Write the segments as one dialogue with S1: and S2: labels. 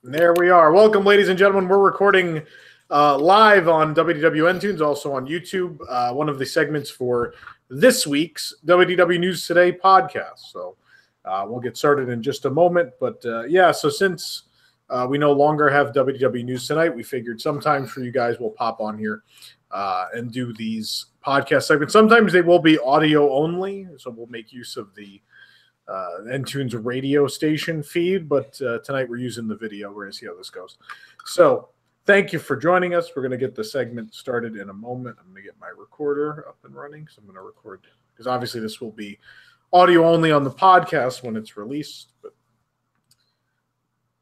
S1: There we are. Welcome, ladies and gentlemen. We're recording live on WDWNT, also on YouTube, one of the segments for this week's WDW News Today podcast. So we'll get started in just a moment. But so since we no longer have WDW News Tonight, we figured sometimes for you guys we'll pop on here and do these podcast segments. Sometimes they will be audio only, so we'll make use of the Ntunes radio station feed, but tonight we're using the video. We're going to see how this goes. So thank you for joining us. We're going to get the segment started in a moment. I'm going to get my recorder up and running, so I'm going to record, because obviously this will be audio only on the podcast when it's released. But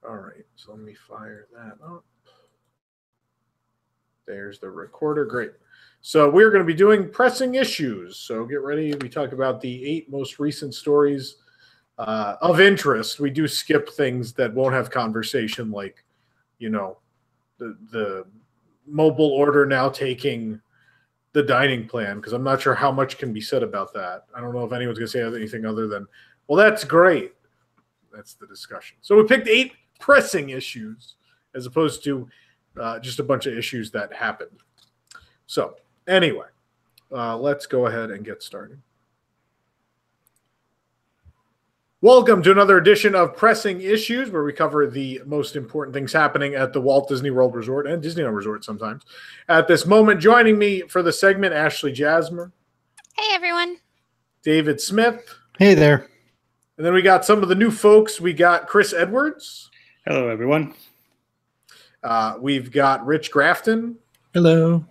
S1: all right, so let me fire that up. There's the recorder. Great. So we're going to be doing pressing issues. So get ready. We talk about the 8 most recent stories of interest. We do skip things that won't have conversation, like, you know, the mobile order now taking the dining plan, because I'm not sure how much can be said about that. I don't know if anyone's going to say anything other than, well, that's great. That's the discussion. So we picked 8 pressing issues as opposed to just a bunch of issues that happened. So anyway, let's go ahead and get started. Welcome to another edition of Pressing Issues, where we cover the most important things happening at the Walt Disney World Resort and Disneyland Resort sometimes. At this moment, joining me for the segment, Ashley Jasmer.
S2: Hey, everyone.
S1: David Smith.
S3: Hey there.
S1: And then we got some of the new folks. We got Chris Edwards.
S4: Hello, everyone.
S1: We've got Rich Grafton.
S3: Hello.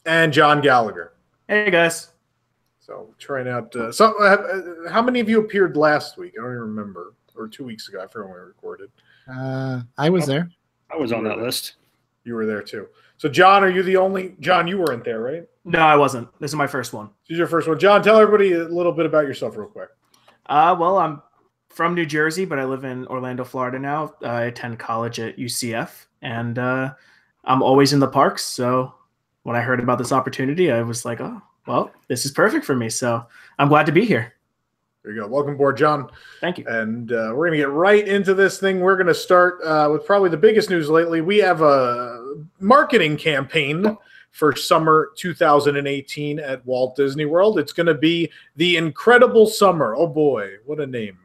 S1: And John Gallagher.
S4: Hey, guys.
S1: So trying out. How many of you appeared last week? I don't even remember. Or 2 weeks ago. I forgot when we recorded.
S3: I was there.
S4: I was on that list.
S1: You were there too. So John, are you the only? John, you weren't there, right?
S5: No, I wasn't. This is my first one.
S1: This is your first one. John, tell everybody a little bit about yourself real quick.
S5: Well, I'm from New Jersey, but I live in Orlando, Florida now. I attend college at UCF, and I'm always in the parks. So when I heard about this opportunity, I was like, oh, well, this is perfect for me. So I'm glad to be here.
S1: There you go. Welcome aboard, John.
S5: Thank you.
S1: And we're going to get right into this thing. We're going to start with probably the biggest news lately. We have a marketing campaign for summer 2018 at Walt Disney World. It's going to be the Incredible Summer. Oh, boy. What a name.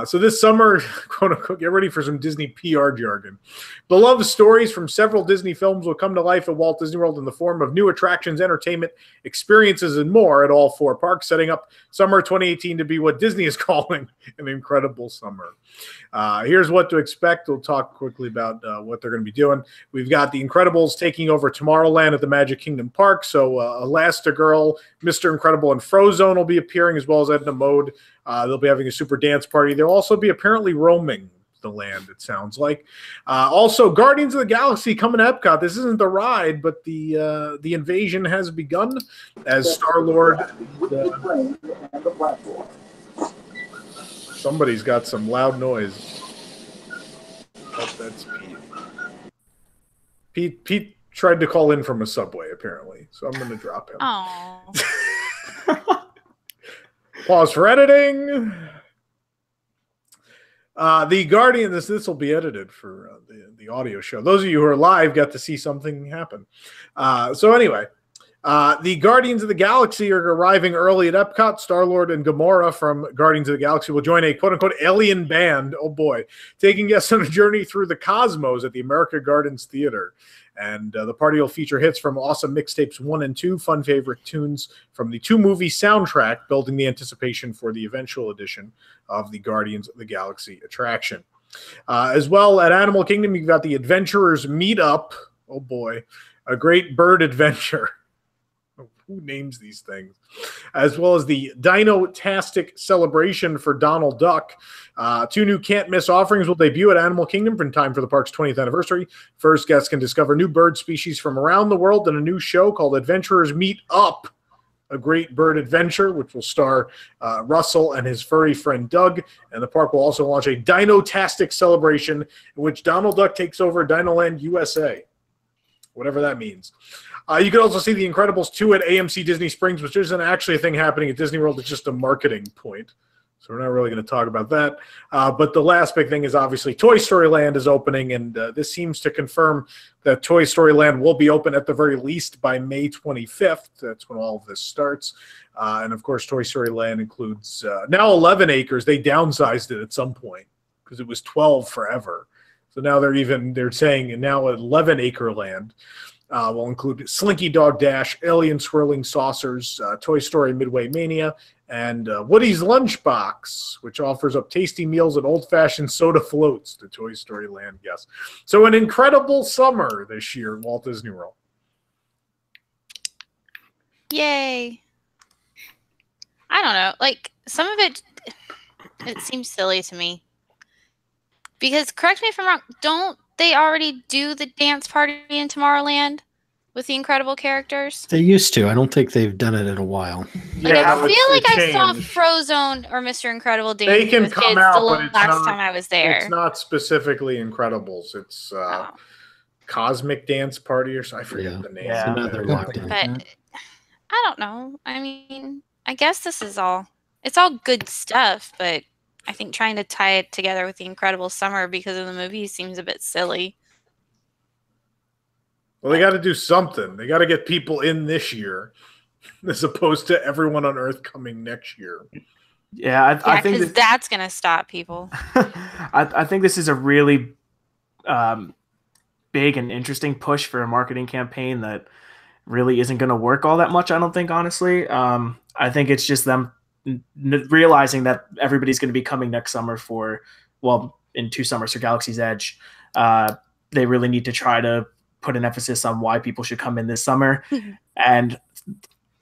S1: So this summer, quote unquote, get ready for some Disney PR jargon. Beloved stories from several Disney films will come to life at Walt Disney World in the form of new attractions, entertainment, experiences, and more at all 4 parks, setting up summer 2018 to be what Disney is calling an incredible summer. Here's what to expect. We'll talk quickly about what they're going to be doing. We've got the Incredibles taking over Tomorrowland at the Magic Kingdom Park. So Elastigirl, Mr. Incredible, and Frozone will be appearing, as well as Edna Mode. They'll be having a super dance party. They'll also be apparently roaming the land, it sounds like. Also, Guardians of the Galaxy coming to Epcot. This isn't the ride, but the invasion has begun as Star-Lord. Somebody's got some loud noise. Oh, that's Pete. Pete tried to call in from a subway, apparently, so I'm going to drop him.
S2: Oh.
S1: Pause for editing. The Guardian, this will be edited for the audio show. Those of you who are live got to see something happen. So anyway, the Guardians of the Galaxy are arriving early at Epcot. Star-Lord and Gamora from Guardians of the Galaxy will join a quote-unquote alien band, oh boy, taking guests on a journey through the cosmos at the America Gardens Theater. And the party will feature hits from Awesome Mixtapes 1 and 2, fun favorite tunes from the 2-movie soundtrack, building the anticipation for the eventual edition of the Guardians of the Galaxy attraction. As well, at Animal Kingdom, you've got the Adventurers Meetup. Oh boy, a great bird adventure. Who names these things? As well as the Dino-tastic celebration for Donald Duck. 2 new can't-miss offerings will debut at Animal Kingdom in time for the park's 20th anniversary. First, guests can discover new bird species from around the world in a new show called Adventurers Meet Up, a great bird adventure, which will star Russell and his furry friend Doug. And the park will also launch a Dino-tastic celebration in which Donald Duck takes over Dinoland USA, whatever that means. You can also see The Incredibles 2 at AMC Disney Springs, which isn't actually a thing happening at Disney World. It's just a marketing point. So we're not really going to talk about that. But the last big thing is obviously Toy Story Land is opening, and this seems to confirm that Toy Story Land will be open at the very least by May 25th. That's when all of this starts. And of course, Toy Story Land includes now 11 acres. They downsized it at some point because it was 12 forever. So now they're saying now 11-acre land will include Slinky Dog Dash, Alien Swirling Saucers, Toy Story Midway Mania, and Woody's Lunchbox, which offers up tasty meals and old-fashioned soda floats to Toy Story Land guests. So an incredible summer this year in Walt Disney World.
S2: Yay. I don't know. Like, some of it seems silly to me. Because, correct me if I'm wrong, don't they already do the dance party in Tomorrowland with the incredible characters?
S3: They used to. I don't think they've done it in a while.
S2: Like, I
S1: it's-
S2: feel like
S1: it
S2: I saw
S1: changed.
S2: Frozone or Mr. Incredible
S1: They
S2: dancing
S1: can
S2: with
S1: come
S2: kids
S1: out,
S2: the
S1: but it's
S2: last
S1: not-
S2: time I was there.
S1: It's not specifically Incredibles. It's
S2: Oh.
S1: Cosmic Dance Party or something. I forget
S3: Yeah.
S1: the name.
S5: Yeah.
S3: So now they're locked in.
S2: But I don't know. I mean, I guess it's all good stuff, but I think trying to tie it together with the Incredible Summer because of the movie seems a bit silly.
S1: Well, they got to do something. They got to get people in this year, as opposed to everyone on Earth coming next year.
S5: Yeah, I
S2: Yeah,
S5: think
S2: because that's going to stop people.
S5: I think this is a really big and interesting push for a marketing campaign that really isn't going to work all that much, I don't think, honestly. I think it's just them realizing that everybody's going to be coming next summer in 2 summers for Galaxy's Edge. They really need to try to put an emphasis on why people should come in this summer. And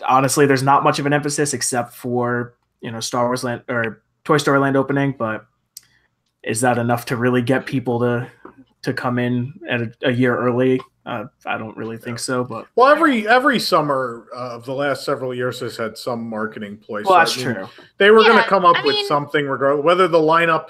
S5: honestly, there's not much of an emphasis except for, Star Wars Land or Toy Story Land opening, but is that enough to really get people to come in at a year early? I don't really think so, but
S1: Well, every summer of the last several years has had some marketing ploy.
S5: well, that's
S1: I mean,
S5: true.
S1: They were going
S2: Yeah,
S1: to come up
S2: I
S1: with
S2: mean-
S1: something, regardless whether the lineup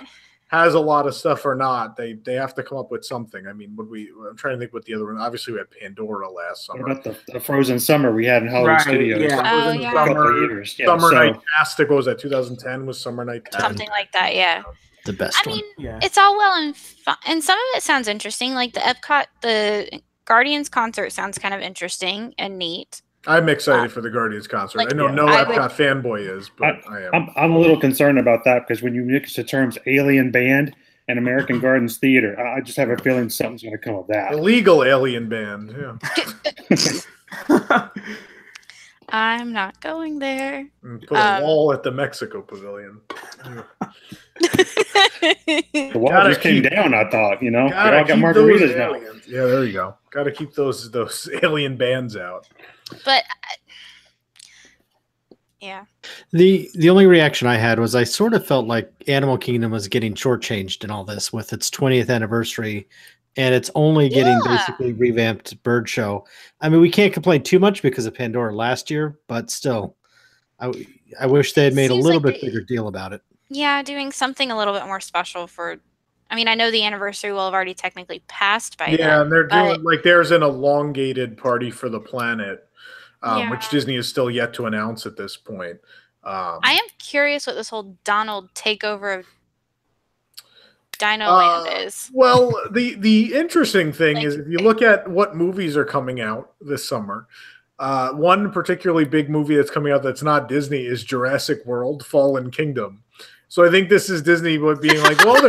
S1: has a lot of stuff or not. They have to come up with something. I mean, I'm trying to think what the other one. Obviously, we had Pandora last
S4: What
S1: summer.
S4: about the Frozen Summer we had in Hollywood
S5: Right,
S4: Studios?
S5: yeah.
S2: Oh,
S1: Frozen
S2: yeah.
S4: A couple
S1: Summer,
S4: of years. Yeah,
S1: Summer
S4: so-
S1: Night Tastic. What was that? 2010 was Summer Night Tastic.
S2: Something like that, yeah.
S3: The best
S2: I
S3: one.
S2: mean,
S5: Yeah.
S2: it's all well and fun, and some of it sounds interesting. Like the Guardians concert sounds kind of interesting and neat.
S1: I'm excited for the Guardians concert.
S2: like,
S1: I know no
S2: I
S1: Epcot fanboy is, but I am.
S4: I'm a little concerned about that because when you mix the terms alien band and American Gardens Theater, I just have a feeling something's going to come of that.
S1: Illegal alien band. Yeah.
S2: I'm not going there.
S1: And put a wall at the Mexico Pavilion.
S4: The wall
S1: Gotta
S4: just came
S1: keep-
S4: down, I thought, they all
S1: Gotta
S4: got
S1: keep those
S4: margaritas now.
S1: aliens. Yeah, there you go. Got to keep those alien bands out.
S2: But yeah,
S3: The only reaction I had was I sort of felt like Animal Kingdom was getting shortchanged in all this with its 20th anniversary, and it's only getting
S2: Yeah.
S3: basically revamped bird show. I mean, we can't complain too much because of Pandora last year, but still, I wish they had made a
S2: Seems
S3: little
S2: like
S3: bit
S2: they-
S3: bigger deal about it.
S2: yeah, doing something a little bit more special for. I mean, I know the anniversary will have already technically passed by
S1: Yeah,
S2: then.
S1: and they're
S2: but-
S1: doing like there's an elongated party for the planet,
S2: Yeah.
S1: which Disney is still yet to announce at this point.
S2: I am curious what this whole Donald takeover of Dino Land is.
S1: Well, the interesting thing
S2: Like-
S1: is if you look at what movies are coming out this summer, one particularly big movie that's coming out that's not Disney is Jurassic World: Fallen Kingdom. So I think this is Disney being like, well,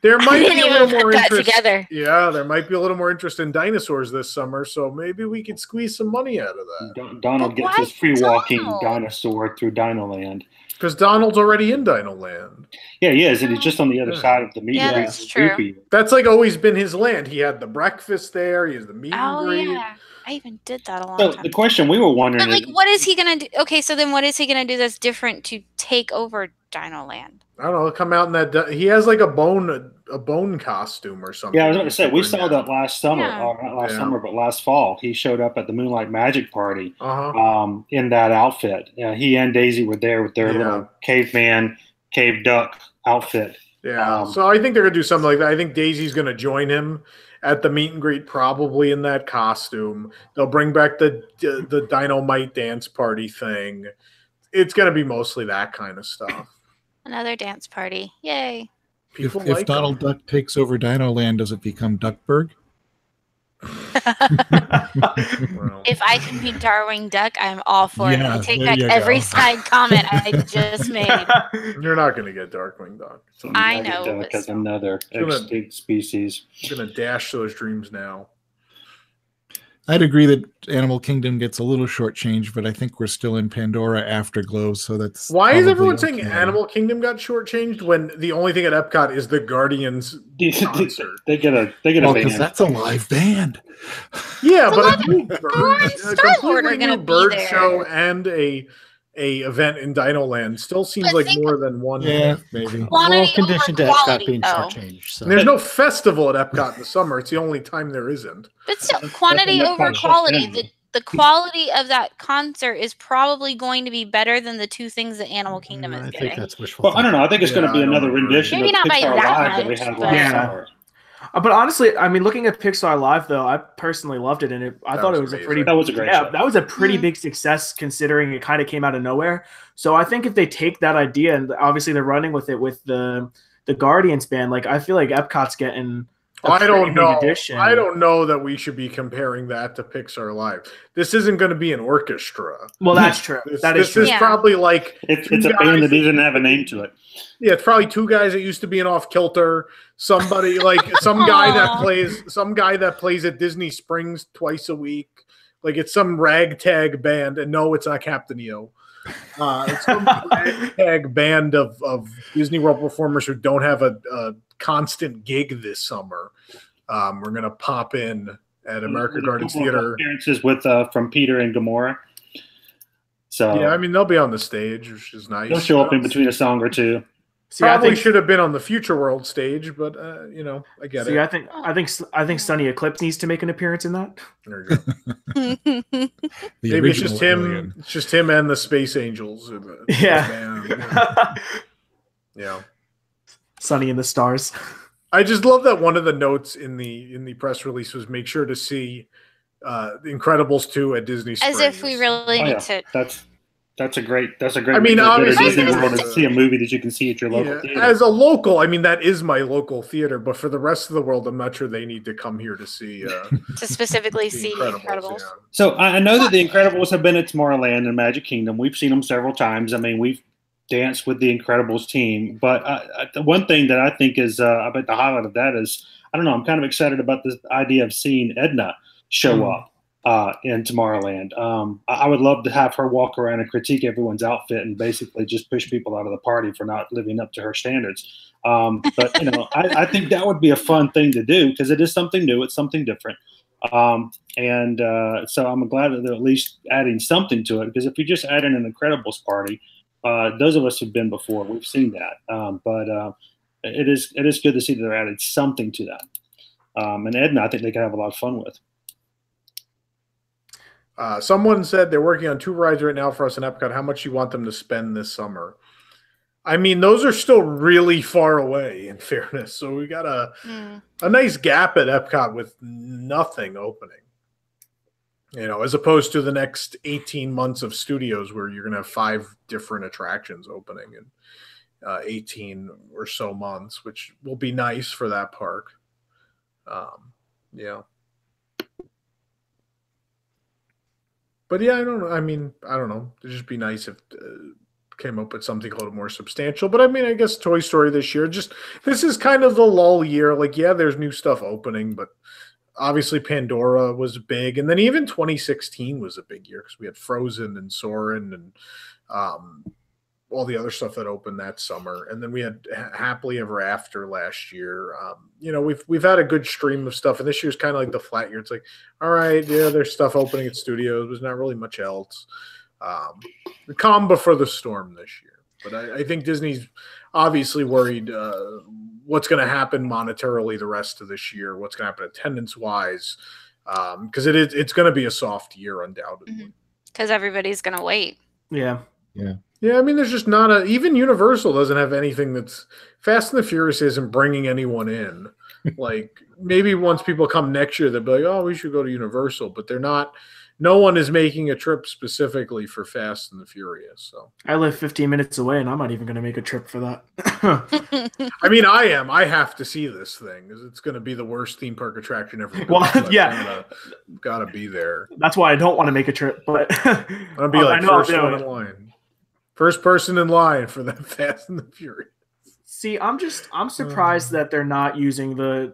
S1: there
S2: I
S1: might
S2: didn't
S1: be a
S2: even
S1: little
S2: put
S1: more
S2: that
S1: interest.
S2: together.
S1: Yeah, there might be a little more interest in dinosaurs this summer, so maybe we could squeeze some money out of that.
S4: Donald
S2: But
S4: gets
S2: why
S4: his free walking
S2: Donald?
S4: dinosaur through Dino Land.
S1: Because Donald's already in Dino Land.
S4: Yeah, he is, and he's just on the other
S1: Yeah.
S4: side of the meat.
S2: Yeah,
S4: and
S2: that's
S4: greet.
S2: true.
S4: Goofy.
S1: That's like always been his land. He had the breakfast there. He has the meet and
S2: Oh
S1: greet.
S2: yeah, I even did that a long
S4: So
S2: time.
S4: the question we were wondering
S2: But like,
S4: is,
S2: what is he gonna do? Okay, so then what is he gonna do that's different to take over Dino Land?
S1: I don't know. He'll come out in that. He has like a bone costume or something.
S4: yeah, I was going to say we saw
S1: that.
S4: that last summer,
S2: Yeah.
S4: or not last
S1: Yeah.
S4: summer, but last fall. He showed up at the Moonlight Magic Party
S1: Uh-huh.
S4: in that outfit. He and Daisy were there with their
S1: Yeah.
S4: little caveman, cave duck outfit.
S1: Yeah. So I think they're gonna do something like that. I think Daisy's gonna join him at the meet and greet, probably in that costume. They'll bring back the Dynamite dance party thing. It's gonna be mostly that kind of stuff.
S2: Another dance party. Yay.
S1: People
S6: If
S1: like
S6: Donald
S1: them.
S6: Duck takes over Dino Land, does it become Duckburg?
S1: Well,
S2: If I could be Darwin Duck, I'm all for it. I
S6: Yeah,
S2: take
S6: there
S2: back
S6: you
S2: every
S6: go.
S2: side comment I just made.
S1: you're not going to get Darkwing Duck. So
S2: I
S4: United
S2: know,
S4: Duck
S2: but
S4: as
S2: still.
S4: another
S1: Gonna-
S4: extinct species.
S1: I'm going to dash those dreams now.
S6: I'd agree that Animal Kingdom gets a little shortchanged, but I think we're still in Pandora Afterglow, so that's
S1: Why is
S6: probably
S1: everyone saying
S6: okay.
S1: Animal Kingdom got shortchanged when the only thing at Epcot is the Guardians concert?
S4: They get a
S6: Well, because
S4: band.
S6: that's a live band.
S1: Yeah, but
S2: Well,
S1: a new
S2: Thor and
S1: bird, a
S2: Star-Lord
S1: completely
S2: are gonna
S1: new
S2: be
S1: bird
S2: there.
S1: show and a event in Dino Land still seems
S2: But
S1: like
S2: think-
S1: more than one.
S6: Yeah, maybe.
S2: Quantity
S3: Well,
S2: over
S3: conditioned to Epcot
S2: quality,
S3: being
S2: though.
S3: shortchanged. So.
S1: And there's no festival at Epcot in the summer. It's the only time there isn't.
S2: But still,
S4: That's
S2: quantity
S4: enough
S2: over
S4: for shut
S2: quality.
S4: down.
S2: The quality of that concert is probably going to be better than the two things that Animal Kingdom is
S3: I think
S2: getting.
S3: that's wishful
S4: Well, I don't know. I think it's going
S1: Yeah,
S4: to be
S1: I don't
S4: another
S1: agree.
S4: rendition
S2: Maybe
S4: of
S2: not by
S4: Pixar
S2: that
S4: Live that we
S2: much,
S4: had
S2: but-
S4: last
S5: Yeah.
S4: summer.
S5: But honestly, I mean, looking at Pixar Live though, I personally loved it, and I
S1: That
S5: thought
S1: was
S5: it was
S1: amazing.
S5: a pretty
S4: That was a great show.
S5: that was a pretty
S2: Mhm.
S5: big success considering it kind of came out of nowhere. So I think if they take that idea and obviously they're running with it with the Guardians band, like I feel like Epcot's getting a
S1: I don't
S5: pretty big
S1: know.
S5: addition.
S1: I don't know that we should be comparing that to Pixar Live. This isn't going to be an orchestra.
S5: Well, that's true.
S1: This,
S5: That is
S1: this
S5: true.
S1: is
S2: Yeah.
S1: probably like
S4: It's
S1: two
S4: a
S1: guys
S4: band that doesn't have a name to it.
S1: Yeah, it's probably two guys that used to be in Off Kilter. Somebody like some guy that plays at Disney Springs twice a week. Like it's some ragtag band, and no, it's not Captain EO. It's some ragtag band of Disney World performers who don't have a constant gig this summer. We're gonna pop in at America
S4: There's a
S1: Gardens
S4: couple of
S1: Theater.
S4: appearances with from Peter and Gamora. So
S1: Yeah, I mean they'll be on the stage, which is nice.
S4: they'll show up in between a song or two.
S5: See, I
S1: Probably
S5: think
S1: should have been on the Future World stage, but I get
S5: See,
S1: it.
S5: I think Sunny Eclipse needs to make an appearance in that.
S1: There you go.
S6: The
S1: Maybe it's just
S6: original
S1: him.
S6: Alien.
S1: It's just him and the Space Angels.
S5: Yeah.
S1: band. Yeah.
S5: Sunny in the Stars.
S1: I just love that one of the notes in the press release was make sure to see The Incredibles 2 at Disney Springs.
S2: As if we really
S4: Oh,
S2: need
S4: yeah.
S2: to.
S4: That's a great.
S1: I mean,
S4: reason to go to
S1: obviously,
S4: Disney
S2: there's
S4: World
S2: the-
S4: and see a movie that you can see at your local
S1: Yeah,
S4: theater.
S1: as a local, I mean that is my local theater, but for the rest of the world, I'm not sure they need to come here to see
S2: To specifically
S1: The
S2: see Incredibles.
S1: yeah.
S4: So I know that the Incredibles have been at Tomorrowland and Magic Kingdom. We've seen them several times. I mean, we've danced with the Incredibles team. But the one thing that I think is, I bet the highlight of that is, I don't know, I'm kind of excited about the idea of seeing Edna show up in Tomorrowland. I would love to have her walk around and critique everyone's outfit and basically just push people out of the party for not living up to her standards. But, I think that would be a fun thing to do because it is something new. It's something different. So I'm glad that they're at least adding something to it because if you just add in an Incredibles party, those of us who've been before, we've seen that. But it is good to see that they're added something to that. And Edna, I think they can have a lot of fun with.
S1: Someone said they're working on 2 rides right now for us in Epcot. How much you want them to spend this summer? I mean, those are still really far away, in fairness. So we got a nice gap at Epcot with nothing opening. As opposed to the next 18 months of studios where you're going to have 5 different attractions opening in 18 or so months, which will be nice for that park. Yeah. But yeah, I don't know. I mean, I don't know. It'd just be nice if came up with something a little more substantial. But I mean, I guess Toy Story this year, this is kind of the lull year. Like, yeah, there's new stuff opening, but obviously Pandora was big. And then even 2016 was a big year because we had Frozen and Soarin' and all the other stuff that opened that summer. And then we had Happily Ever After last year. We've had a good stream of stuff, and this year's kind of like the flat year. It's like, all right, yeah, there's stuff opening at studios. There's not really much else. The calm before the storm this year. But I think Disney's obviously worried what's going to happen monetarily the rest of this year, what's going to happen attendance-wise, because it's going to be a soft year undoubtedly.
S2: Because everybody's going to wait.
S5: Yeah.
S1: Yeah, I mean, there's just not even Universal doesn't have anything that's Fast and the Furious isn't bringing anyone in. Like maybe once people come next year, they'll be like, oh, we should go to Universal, but they're not no one is making a trip specifically for Fast and the Furious. So
S5: I live 15 minutes away, and I'm not even going to make a trip for that.
S1: I mean, I am. I have to see this thing because it's going to be the worst theme park attraction ever.
S5: Well,
S1: built, so
S5: yeah.
S1: gotta be there.
S5: That's why I don't want to make a trip. But
S1: I'll be like
S5: I know
S1: first one in line, first person in line for that Fast and the Furious.
S5: See, I'm surprised that they're not using the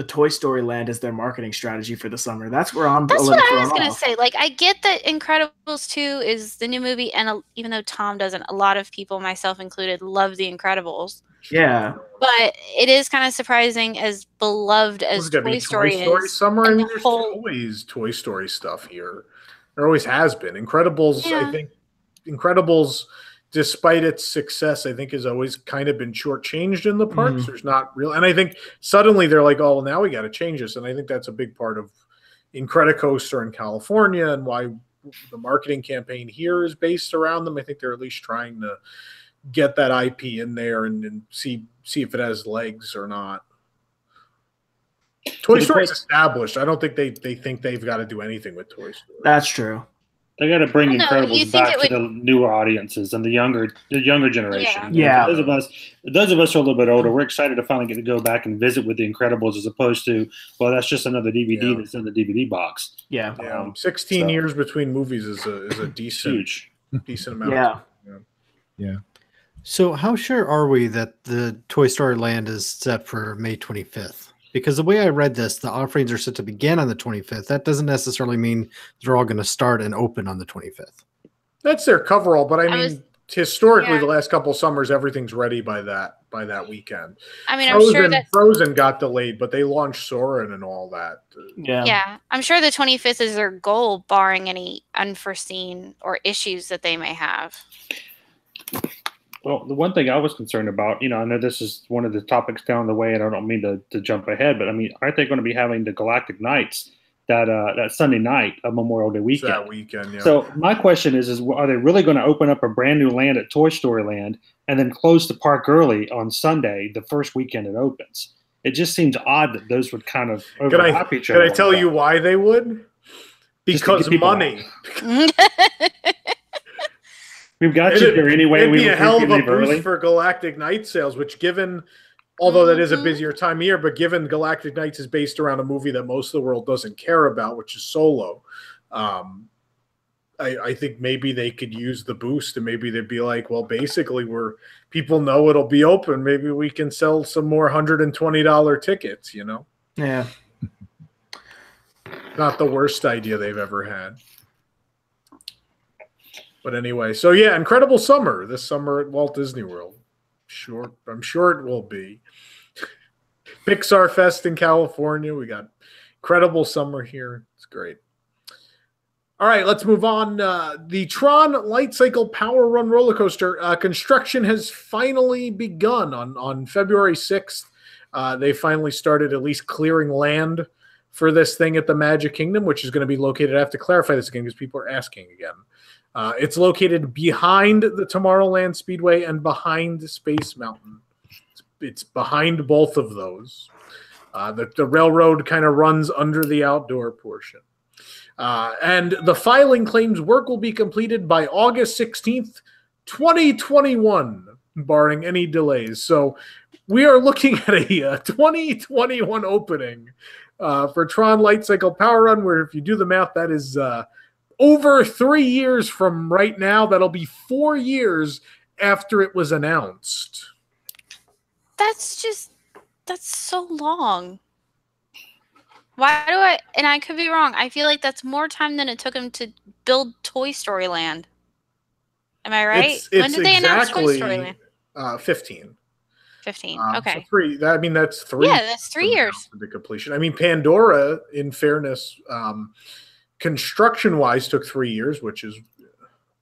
S5: Toy Story Land as their marketing strategy for the summer. That's where I'm.
S2: That's
S5: a
S2: what
S5: little
S2: I was
S5: thrown
S2: gonna
S5: off.
S2: say. Like, I get that Incredibles 2 is the new movie, and even though Tom doesn't, a lot of people, myself included, love the Incredibles.
S5: Yeah,
S2: But it is kind of surprising, as beloved as Toy Story is.
S1: Summer. I
S2: and
S1: mean,
S2: the
S1: there's
S2: whole-
S1: always Toy Story stuff here. There always has been. Incredibles.
S2: Yeah.
S1: I think Incredibles, despite its success, I think has always kind of been shortchanged in the parks.
S5: Mhm.
S1: There's not real, and I think suddenly they're like, "Oh, well, now we got to change this." And I think that's a big part of Incredicoaster in California and why the marketing campaign here is based around them. I think they're at least trying to get that IP in there and see if it has legs or not. Toy Story's established. I don't think they think they've got to do anything with Toy Story.
S5: that's true.
S4: They got to bring
S2: I don't know, you
S4: Incredibles
S2: think
S4: back
S2: it
S4: to the newer audiences and the younger generation.
S5: Yeah.
S4: Those of us who are a little bit older, we're excited to finally get to go back and visit with the Incredibles, as opposed to, well, that's just another DVD that's in the DVD box.
S5: Yeah,
S1: Yeah, 16
S4: so-
S1: years between movies is a decent amount.
S5: yeah.
S6: Yeah.
S3: So how sure are we that the Toy Story Land is set for May 25th? Because the way I read this, the offerings are set to begin on the 25th. That doesn't necessarily mean they're all going to start and open on the 25th.
S1: That's their coverall, but I mean, historically,
S2: yeah.
S1: the last couple of summers, everything's ready by that weekend.
S2: I mean, I'm sure that
S1: Frozen got delayed, but they launched Soarin' and all that.
S5: Yeah.
S2: I'm sure the 25th is their goal, barring any unforeseen or issues that they may have.
S4: Well, the one thing I was concerned about, I know this is one of the topics down the way, and I don't mean to jump ahead, but I mean, aren't they going to be having the Galactic Nights that Sunday night of Memorial Day weekend?
S1: That weekend, yeah.
S4: So my question is are they really going to open up a brand new land at Toy Story Land and then close the park early on Sunday, the first weekend it opens? It just seems odd that those would kind of overlap each other.
S1: Can I tell you why they would?
S4: Just to
S1: Because
S4: get people
S1: money.
S4: We've got you there anyway.
S1: It'd be a hell of a
S4: leave
S1: boost
S4: early.
S1: for Galactic Night sales, which although that is a busier time of year, but given Galactic Nights is based around a movie that most of the world doesn't care about, which is Solo, I think maybe they could use the boost, and maybe they'd be like, well, basically people know it'll be open. Maybe we can sell some more $120 tickets,
S5: Yeah.
S1: Not the worst idea they've ever had. But anyway, so yeah, incredible summer this summer at Walt Disney World. Sure, I'm sure it will be. Pixar Fest in California. We got incredible summer here. It's great. All right, let's move on. The Tron Light Cycle Power Run roller coaster construction has finally begun on February 6th. They finally started at least clearing land for this thing at the Magic Kingdom, which is going to be located. I have to clarify this again because people are asking again. It's located behind the Tomorrowland Speedway and behind Space Mountain. It's behind both of those. The railroad kind of runs under the outdoor portion. And the filing claims work will be completed by August 16th, 2021, barring any delays. So we are looking at a 2021 opening for Tron Light Cycle Power Run, where if you do the math, that is over 3 years from right now. That'll be 4 years after it was announced.
S2: That's so long. Why and I could be wrong, I feel like that's more time than it took them to build Toy Story Land. Am I right?
S1: It's
S2: When did they announce Toy
S1: exactly,
S2: Story Land?
S1: 15.
S2: 15.
S1: So
S2: Okay.
S1: that's 3.
S2: Yeah, that's 3 years.
S1: The completion. I mean, Pandora, in fairness, construction-wise, took 3 years, which is,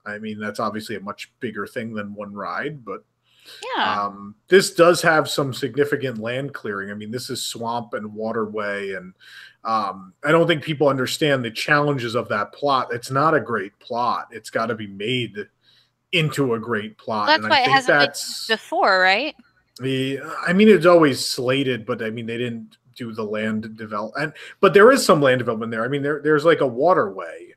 S1: that's obviously a much bigger thing than one ride, but
S2: Yeah.
S1: this does have some significant land clearing. I mean, this is swamp and waterway, and I don't think people understand the challenges of that plot. It's not a great plot. It's got to be made into a great plot.
S2: That's
S1: and
S2: why
S1: I
S2: it
S1: think
S2: hasn't
S1: that's
S2: been before, right?
S1: it's always slated, but they didn't do the land development. But there is some land development there. There's like a waterway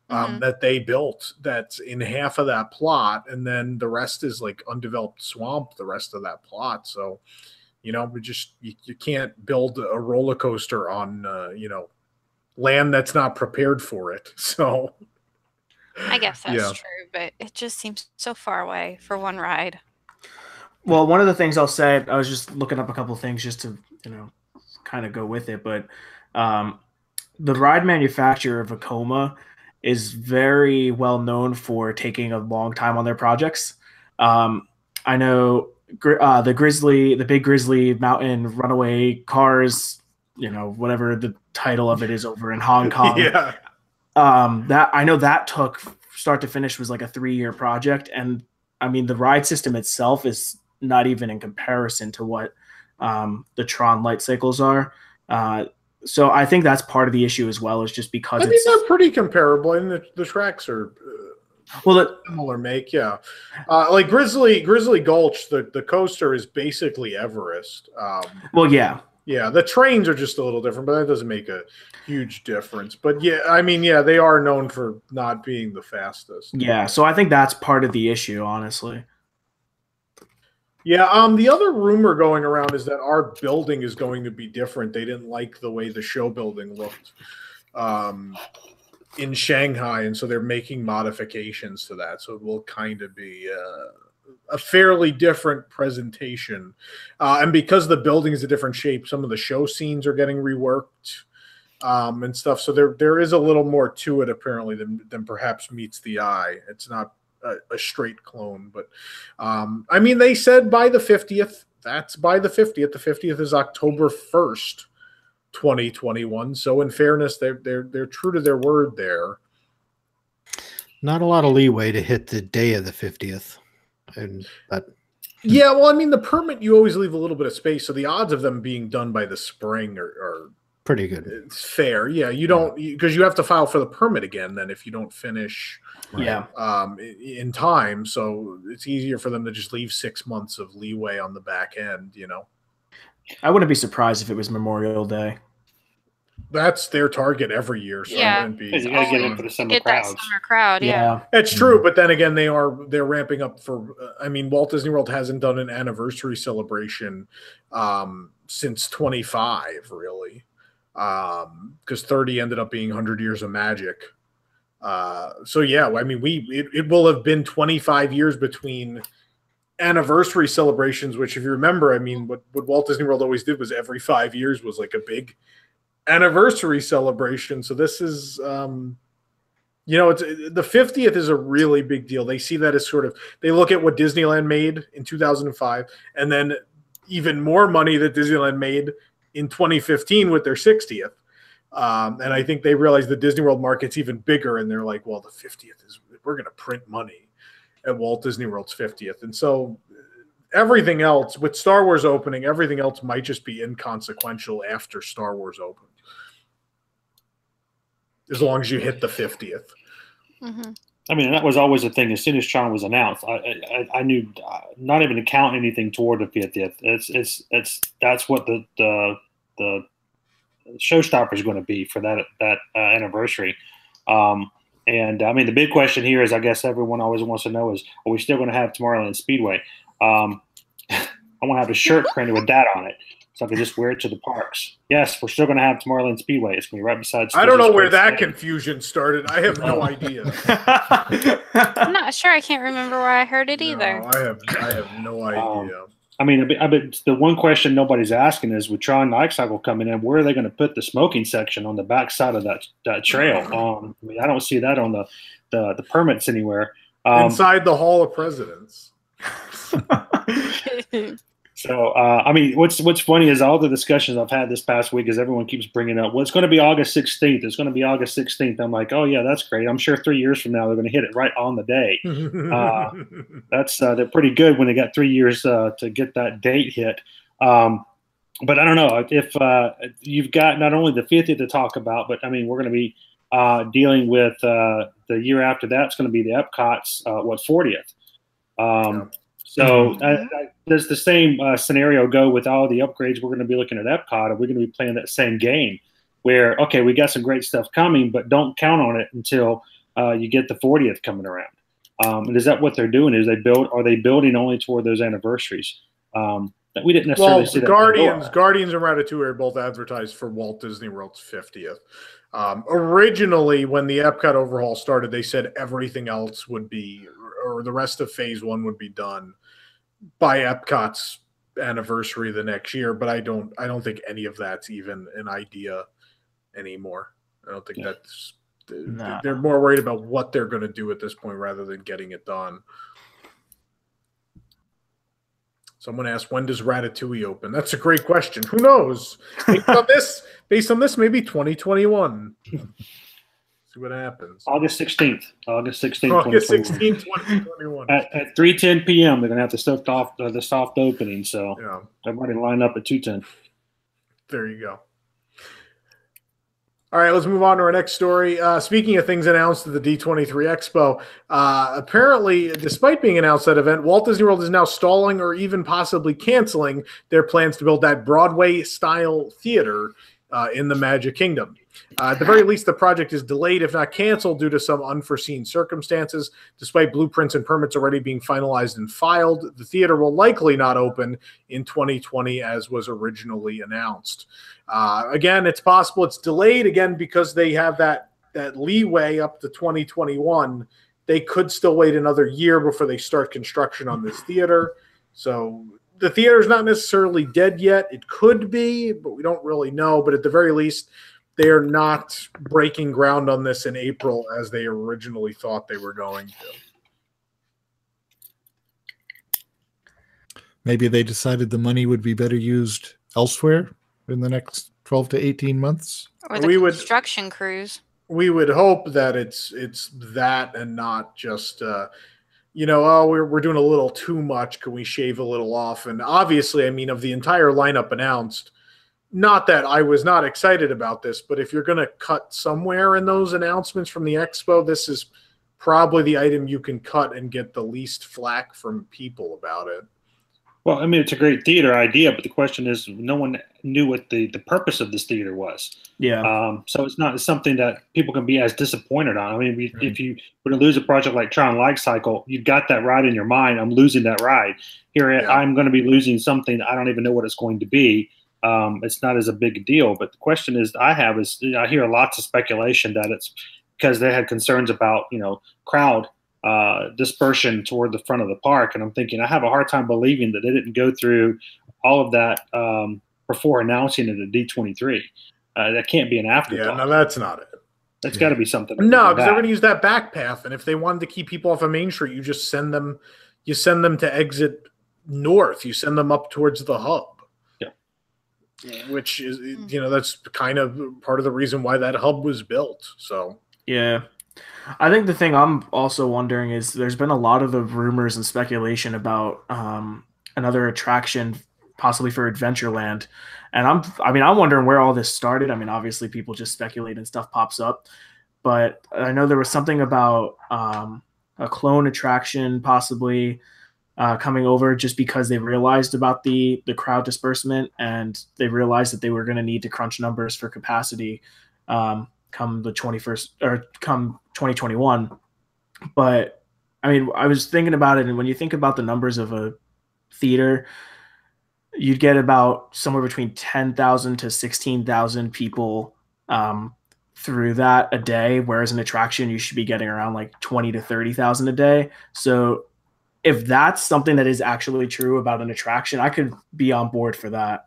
S1: that they built that's in half of that plot, and then the rest is like undeveloped swamp, the rest of that plot. So, you can't build a roller coaster on, land that's not prepared for it. So
S2: I guess that's
S1: Yeah.
S2: true, but it just seems so far away for one ride.
S5: Well, one of the things I'll say, I was just looking up a couple of things just to, kind of go with it, but the ride manufacturer of Vekoma is very well known for taking a long time on their projects. I know the Big Grizzly Mountain Runaway Cars, whatever the title of it is over in Hong Kong.
S1: Yeah.
S5: That I know that took start to finish was like a 3-year project, and I mean the ride system itself is not even in comparison to what the Tron light cycles are. So I think that's part of the issue as well, is just because
S1: I think they're pretty comparable, and the tracks are similar make. Yeah, like Grizzly Gulch, the coaster is basically Everest.
S5: Well, yeah.
S1: Yeah, the trains are just a little different, but that doesn't make a huge difference. But yeah, I mean, yeah, they are known for not being the fastest.
S5: Yeah, so I think that's part of the issue, honestly.
S1: Yeah, the other rumor going around is that our building is going to be different. They didn't like the way the show building looked in Shanghai, and so they're making modifications to that. So it will kind of be a fairly different presentation. And because the building is a different shape, some of the show scenes are getting reworked and stuff. So there is a little more to it, apparently, than perhaps meets the eye. It's not a straight clone, but I mean, they said by the 50th. That's by the 50th. The 50th is October 1st, 2021. So in fairness, they're true to their word there.
S3: Not a lot of leeway to hit the day of the 50th.
S1: Yeah, well, I mean, the permit, you always leave a little bit of space, so the odds of them being done by the spring are
S3: pretty good.
S1: It's fair. Yeah, you don't, because you have to file for the permit again then if you don't finish in time. So it's easier for them to just leave 6 months of leeway on the back end,
S5: I wouldn't be surprised if it was Memorial Day.
S1: That's their target every year. So
S2: Yeah.
S1: I wouldn't be
S4: You got to get in for the summer
S2: Get
S4: crowds.
S2: that summer crowd, yeah.
S1: It's true, but then again, they're ramping up for. I mean, Walt Disney World hasn't done an anniversary celebration since 25, really, because 30 ended up being 100 Years of Magic. So yeah, I mean, it will have been 25 years between anniversary celebrations. Which, if you remember, I mean, what Walt Disney World always did was every 5 years was like a big anniversary celebration. So this is it's the 50th is a really big deal. They see that as sort of, they look at what Disneyland made in 2005 and then even more money that Disneyland made in 2015 with their 60th. And I think they realize the Disney World market's even bigger, and they're like, well, the 50th is, we're going to print money at Walt Disney World's 50th. And so everything else with Star Wars opening, everything else might just be inconsequential after Star Wars opens. As long as you hit the 50th.
S2: Mm-hmm.
S4: I mean, that was always the thing. As soon as Tron was announced, I knew not even to count anything toward the 50th. That's what the showstopper is going to be for that anniversary. And I mean, the big question here is, I guess everyone always wants to know is, are we still going to have Tomorrowland Speedway? I want to have a shirt printed with that on it, so I can just wear it to the parks. Yes, we're still going to have Tomorrowland Speedway. It's going to be right beside.
S1: I don't know where that confusion started. I have no idea.
S2: I'm not sure. I can't remember where I heard it either.
S1: No, I have no idea.
S4: I mean, the one question nobody's asking is, with Tron Night Cycle coming in, where are they going to put the smoking section on the back side of that trail? I mean, I don't see that on the permits anywhere.
S1: Inside the Hall of Presidents.
S4: So, I mean, what's funny is all the discussions I've had this past week is everyone keeps bringing up, well, it's going to be August 16th. It's going to be August 16th. I'm like, oh, yeah, that's great. I'm sure 3 years from now they're going to hit it right on the day. They're pretty good when they got 3 years to get that date hit. But I don't know if you've got not only the 50th to talk about, but I mean, we're going to be dealing with the year after that. It's going to be the Epcot's 40th. So does the same scenario go with all the upgrades we're going to be looking at Epcot? Are we going to be playing that same game where, okay, we got some great stuff coming, but don't count on it until you get the 40th coming around. And is that what they're doing? Are they building only toward those anniversaries? We didn't necessarily see that.
S1: Guardians and Ratatouille are both advertised for Walt Disney World's 50th. Originally, when the Epcot overhaul started, they said everything else would be, or the rest of Phase 1 would be done by Epcot's anniversary the next year. But I don't think any of that's even an idea anymore. I don't think that's.
S5: Nah.
S1: They're more worried about what they're going to do at this point rather than getting it done. Someone asked, when does Ratatouille open? That's a great question. Who knows? Based on this, maybe 2021. See what happens.
S4: August 16th,
S1: 2021.
S4: At 3:10 p.m., they're going to have to start off the soft opening. So everybody line up at 2:10.
S1: There you go. All right, let's move on to our next story. Speaking of things announced at the D23 Expo, apparently, despite being announced at that event, Walt Disney World is now stalling or even possibly canceling their plans to build that Broadway-style theater in the Magic Kingdom. At the very least, the project is delayed, if not canceled, due to some unforeseen circumstances. Despite blueprints and permits already being finalized and filed, the theater will likely not open in 2020 as was originally announced. Again, it's possible it's delayed again because they have that leeway up to 2021. They could still wait another year before they start construction on this theater. So the theater is not necessarily dead yet. It could be, but we don't really know. But at the very least, they are not breaking ground on this in April as they originally thought they were going to.
S6: Maybe they decided the money would be better used elsewhere in the next 12 to 18 months.
S2: Or the construction crews.
S1: We would hope that it's that and not just we're doing a little too much. Can we shave a little off? And obviously, I mean, of the entire lineup announced, not that I was not excited about this, but if you're going to cut somewhere in those announcements from the expo, this is probably the item you can cut and get the least flack from people about it.
S4: Well, I mean, it's a great theater idea, but the question is, no one knew what the purpose of this theater was.
S5: Yeah.
S4: So it's not something that people can be as disappointed on. I mean, if you were to lose a project like Tron Life Cycle, you've got that ride in your mind. I'm losing that ride. Here, I'm going to be losing something. I don't even know what it's going to be. It's not as a big a deal. But the question is, I hear lots of speculation that it's because they had concerns about, crowd dispersion toward the front of the park. And I'm thinking, I have a hard time believing that they didn't go through all of that before announcing it at D23. That can't be an afterthought.
S1: Yeah, no, that's not it.
S4: That's got to be something.
S1: No, because they're going to use that back path. And if they wanted to keep people off of Main Street, you just send them to exit north. You send them up towards the hub. Which is, that's kind of part of the reason why that hub was built. So,
S5: yeah. I think the thing I'm also wondering is there's been a lot of the rumors and speculation about another attraction possibly for Adventureland. And I'm wondering where all this started. I mean, obviously people just speculate and stuff pops up, but I know there was something about a clone attraction possibly coming over just because they realized about the crowd disbursement and they realized that they were going to need to crunch numbers for capacity come the 21st or come 2021. But I mean, I was thinking about it, and when you think about the numbers of a theater, you'd get about somewhere between 10,000 to 16,000 people through that a day, whereas an attraction you should be getting around like 20 to 30,000 a day. So if that's something that is actually true about an attraction, I could be on board for that.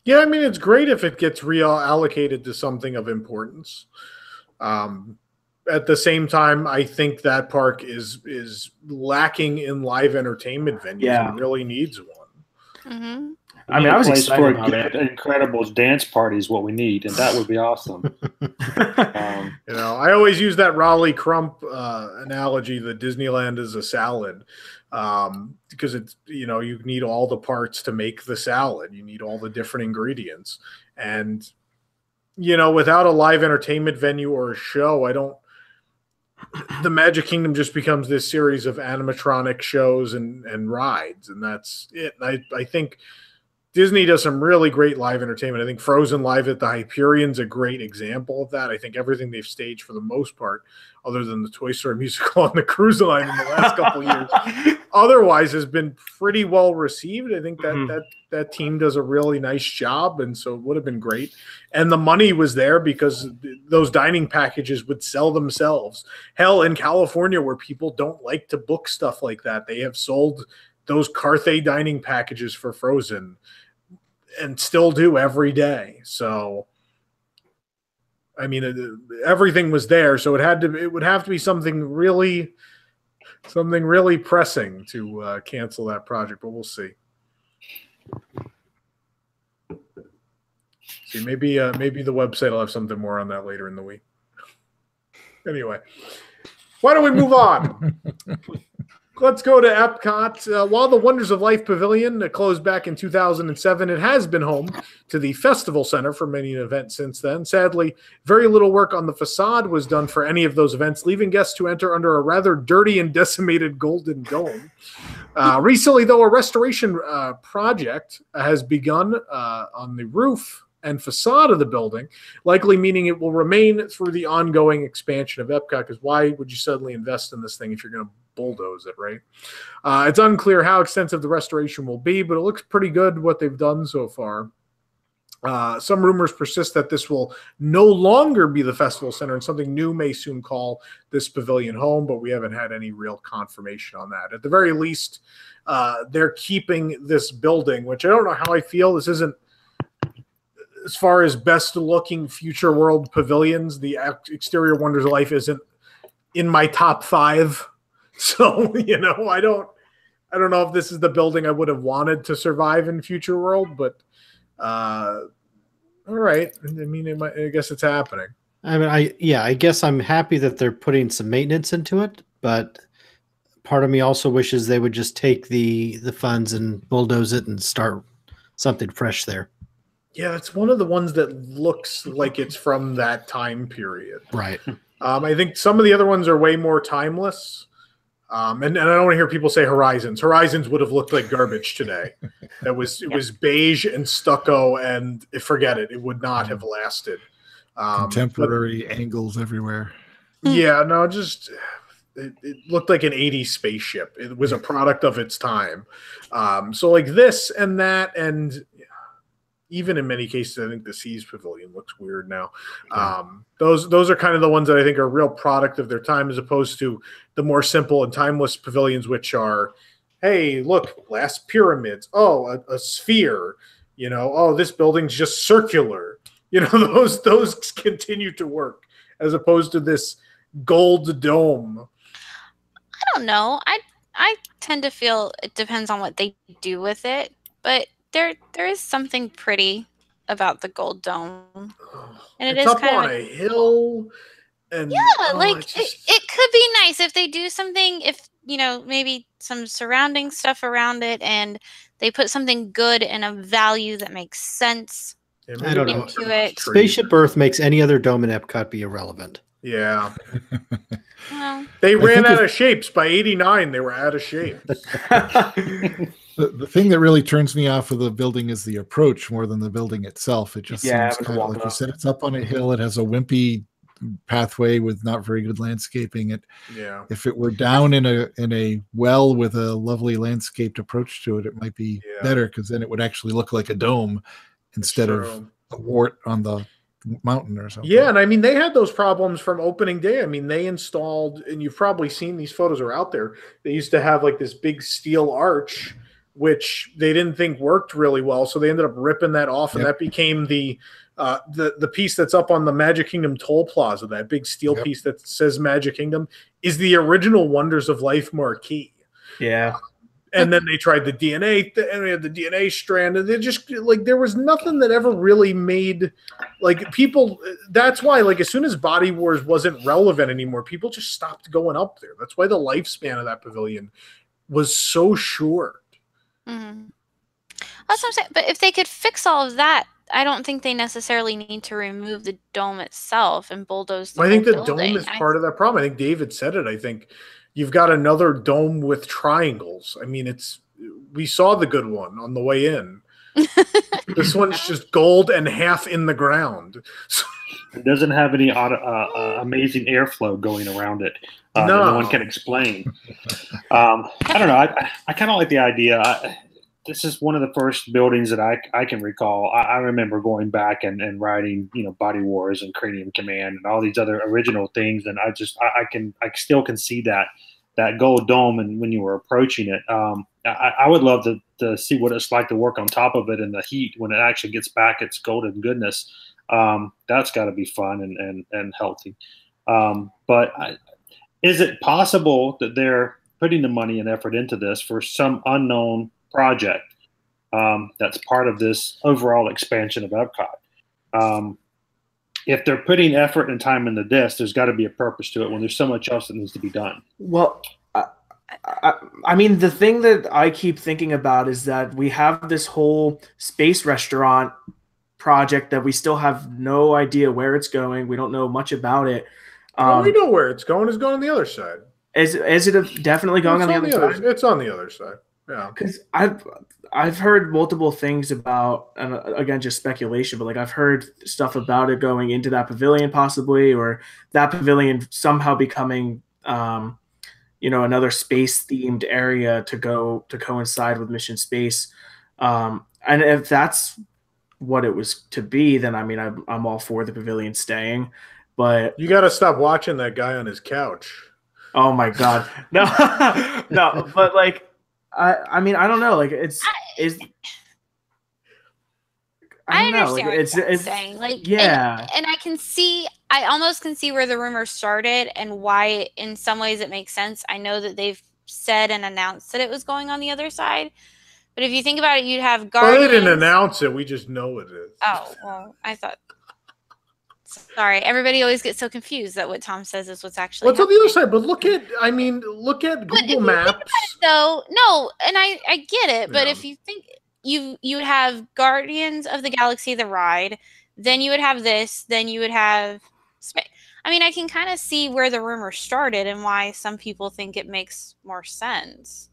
S1: Yeah, I mean, it's great if it gets reallocated to something of importance. At the same time, I think that park is lacking in live entertainment venues and really needs one.
S2: Mm-hmm.
S5: I mean, I was excited about it.
S4: Incredibles dance party is what we need, and that would be awesome.
S1: I always use that Raleigh Crump analogy that Disneyland is a salad because it's, you need all the parts to make the salad. You need all the different ingredients. And, without a live entertainment venue or a show, the Magic Kingdom just becomes this series of animatronic shows and rides, and that's it. I think Disney does some really great live entertainment. I think Frozen Live at the Hyperion's a great example of that. I think everything they've staged for the most part, other than the Toy Story musical on the cruise line in the last couple of years, otherwise has been pretty well received. I think that team does a really nice job, and so it would have been great. And the money was there because those dining packages would sell themselves. Hell, in California, where people don't like to book stuff like that, they have sold those Carthay dining packages for Frozen and still do every day. So, I mean, everything was there. So it would have to be something really pressing to cancel that project, but we'll see. See, maybe the website will have something more on that later in the week. Anyway, why don't we move on? Let's go to Epcot. While the Wonders of Life Pavilion closed back in 2007, it has been home to the Festival Center for many events since then. Sadly, very little work on the facade was done for any of those events, leaving guests to enter under a rather dirty and decimated golden dome. Recently, though, a restoration project has begun on the roof and facade of the building, likely meaning it will remain through the ongoing expansion of Epcot, because why would you suddenly invest in this thing if you're going to bulldoze it, right? It's unclear how extensive the restoration will be, but it looks pretty good what they've done so far. Some rumors persist that this will no longer be the Festival Center and something new may soon call this pavilion home, but we haven't had any real confirmation on that. At the very least, they're keeping this building, which I don't know how I feel. This isn't, as far as best looking future world pavilions, the exterior Wonders of Life isn't in my top 5. So, I don't know if this is the building I would have wanted to survive in future world, but all right. I mean, I guess it's happening.
S3: I mean, I guess I'm happy that they're putting some maintenance into it, but part of me also wishes they would just take the funds and bulldoze it and start something fresh there.
S1: Yeah, it's one of the ones that looks like it's from that time period.
S3: Right.
S1: I think some of the other ones are way more timeless. And I don't want to hear people say Horizons. Horizons would have looked like garbage today. It was beige and stucco, and forget it. It would not have lasted.
S6: Contemporary angles everywhere.
S1: Yeah, no, just it looked like an 80s spaceship. It was a product of its time. So like this and that, and even in many cases, I think the Seas Pavilion looks weird now. Those are kind of the ones that I think are a real product of their time, as opposed to the more simple and timeless pavilions, which are, hey, look, glass pyramids. Oh, a sphere. Oh, this building's just circular. Those continue to work, as opposed to this gold dome.
S2: I don't know. I tend to feel it depends on what they do with it, but there is something pretty about the gold dome, and
S1: it's up on a hill, and
S2: it could be nice if they do something. If maybe some surrounding stuff around it, and they put something good and a value that makes sense.
S3: I don't know.
S2: Into it.
S3: Spaceship Earth makes any other dome in Epcot be irrelevant.
S1: Yeah.
S2: Well,
S1: they ran out of shapes. By 89, they were out of shape.
S6: The thing that really turns me off of the building is the approach more than the building itself. It just seems kind of like you said, it's up on a hill. It has a wimpy pathway with not very good landscaping. If it were down in a well with a lovely landscaped approach to it, it might be better, because then it would actually look like a dome instead of a wart on the mountain or something.
S1: Yeah, and I mean, they had those problems from opening day. I mean, they installed, and you've probably seen these photos are out there, they used to have like this big steel arch, which they didn't think worked really well, so they ended up ripping that off, and that became the piece that's up on the Magic Kingdom Toll Plaza. That big steel piece that says Magic Kingdom is the original Wonders of Life marquee.
S5: Yeah.
S1: And then they tried the DNA, and we had the DNA strand, and they just like there was nothing that ever really made like people. That's why, like, as soon as Body Wars wasn't relevant anymore, people just stopped going up there. That's why the lifespan of that pavilion was so short.
S2: Mm-hmm. That's what I'm saying. But if they could fix all of that, I don't think they necessarily need to remove the dome itself and bulldoze the
S1: I think the
S2: building.
S1: dome is part of that problem. I think David said it. I think you've got another dome with triangles. I mean, we saw the good one on the way in. This one's just gold and half in the ground.
S4: It doesn't have any amazing airflow going around it. No one can explain. I don't know. I kind of like the idea. This is one of the first buildings that I can recall. I remember going back and writing, Body Wars and Cranium Command and all these other original things, and I still can see that gold dome, and when you were approaching it, I would love to see what it's like to work on top of it in the heat when it actually gets back its golden goodness. That's got to be fun and healthy. But is it possible that they're putting the money and effort into this for some unknown project that's part of this overall expansion of Epcot? If they're putting effort and time into this, there's got to be a purpose to it when there's so much else that needs to be done.
S5: Well, I mean, the thing that I keep thinking about is that we have this whole space restaurant project that we still have no idea where it's going. We don't know much about it.
S1: We know where it's going. It's going on the other side.
S5: Is it definitely going on the other side?
S1: It's on the other side. Yeah.
S5: Because I've heard multiple things about, and again, just speculation, but like I've heard stuff about it going into that pavilion possibly, or that pavilion somehow becoming, another space themed area to coincide with Mission Space. And if that's what it was to be, then I mean, I'm all for the pavilion staying, but
S1: you got to stop watching that guy on his couch.
S5: Oh my God. No, no, but like, I mean, I don't know. Like
S2: I understand what you're saying. Like,
S5: yeah.
S2: And I almost can see where the rumor started and why in some ways it makes sense. I know that they've said and announced that it was going on the other side. But if you think about it, you'd have Guardians.
S1: Well, they didn't announce it. We just know it is.
S2: Oh, well, I thought. Sorry, everybody always gets so confused that what Tom says is what's actually
S1: happening. On the other side, but look at Google Maps.
S2: Though, no, and I get it, but if you think you would have Guardians of the Galaxy the ride, then you would have this, then you would have. I mean, I can kind of see where the rumor started and why some people think it makes more sense.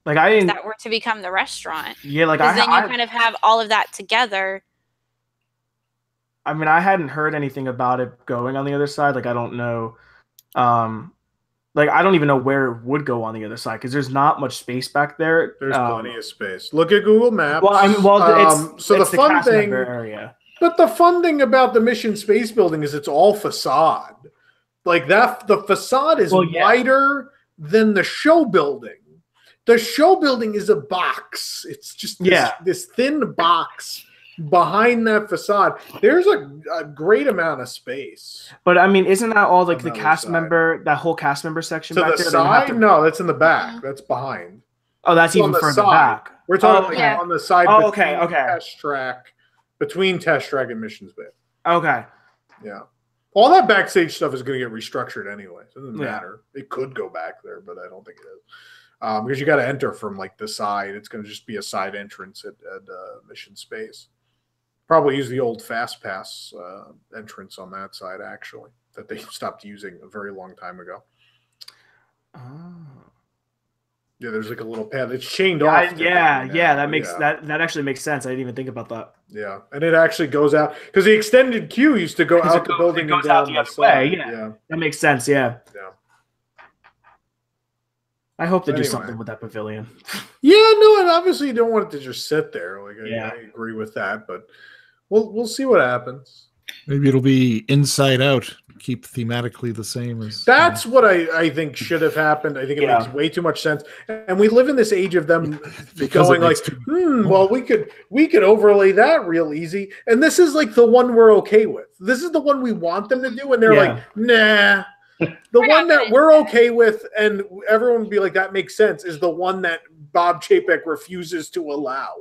S5: Like if
S2: that were to become the restaurant.
S5: Yeah, like
S2: then you kind of have all of that together.
S5: I mean, I hadn't heard anything about it going on the other side. Like, I don't know. Like, I don't even know where it would go on the other side because there's not much space back there.
S1: There's plenty of space. Look at Google Maps.
S5: Well, I mean, it's
S1: the fun
S5: cast
S1: thing.
S5: member area.
S1: But the fun thing about the Mission Space Building is it's all facade. Like that, the facade is wider than the show building. The show building is a box. It's just this thin box behind that facade. There's a great amount of space.
S5: But I mean, isn't that all like the cast member, that whole cast member section
S1: to
S5: back
S1: the
S5: there?
S1: Side? No, that's in the back. That's behind.
S5: Oh, that's even further back.
S1: We're talking on the side.
S5: Oh, okay.
S1: Test track, between Test Track and Missions Bay.
S5: Okay.
S1: Yeah. All that backstage stuff is going to get restructured anyway. So it doesn't matter. It could go back there, but I don't think it is. Because you got to enter from like the side. It's going to just be a side entrance at Mission Space. Probably use the old Fast Pass entrance on that side, actually, that they stopped using a very long time ago.
S5: Oh.
S1: Yeah, there's like a little pad. It's chained off.
S5: That actually makes sense. I didn't even think about that.
S1: Yeah, and it actually goes out because the extended queue used to go out the building and down the other way.
S5: Yeah, that makes sense. Yeah. I hope they do something with that pavilion.
S1: Yeah, no, and obviously you don't want it to just sit there. Like I agree with that, but we'll see what happens.
S6: Maybe it'll be inside out, keep thematically the same as.
S1: That's what I think should have happened. I think it makes way too much sense, and we live in this age of them going like, well, we could overlay that real easy, and this is like the one we're okay with. This is the one we want them to do, and they're like, nah. The one that we're okay with, and everyone would be like, that makes sense, is the one that Bob Chapek refuses to allow.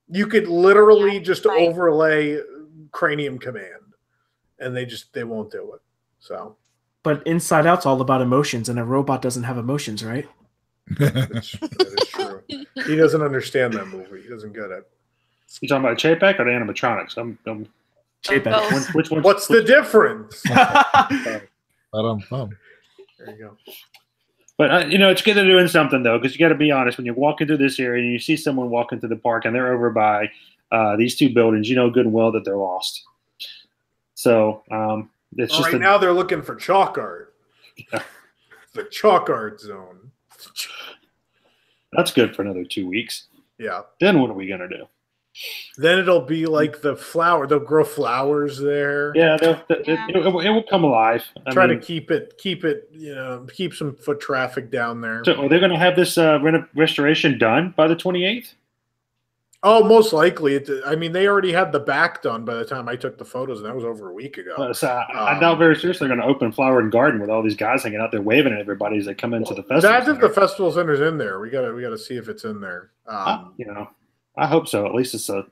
S1: You could literally just overlay Cranium Command, and they won't do it. So,
S5: but Inside Out's all about emotions, and a robot doesn't have emotions, right?
S1: That is true. He doesn't understand that movie. He doesn't get it.
S4: You talking about Chapek or the animatronics? I'm
S5: Chapek.
S4: Which one?
S1: What's the difference?
S6: There
S1: you go.
S4: But it's good they're doing something though, because you got to be honest. When you're walking through this area and you see someone walking through the park and they're over by these two buildings, you know good and well that they're lost. So it's just
S1: now they're looking for chalk art.
S4: Yeah.
S1: The chalk art zone.
S4: That's good for another 2 weeks.
S1: Yeah.
S4: Then what are we gonna do?
S1: Then it'll be like the flower. They'll grow flowers there.
S4: Yeah, it will come alive.
S1: Try to keep it, keep some foot traffic down there.
S4: So are they going to have this restoration done by the 28th?
S1: Oh, most likely. They already had the back done by the time I took the photos, and that was over a week ago.
S4: So I doubt very seriously they're going to open Flower and Garden with all these guys hanging out there waving at everybody as they come into the festival.
S1: That's if the festival center's in there. We gotta see if it's in there.
S4: I hope so. At least it's an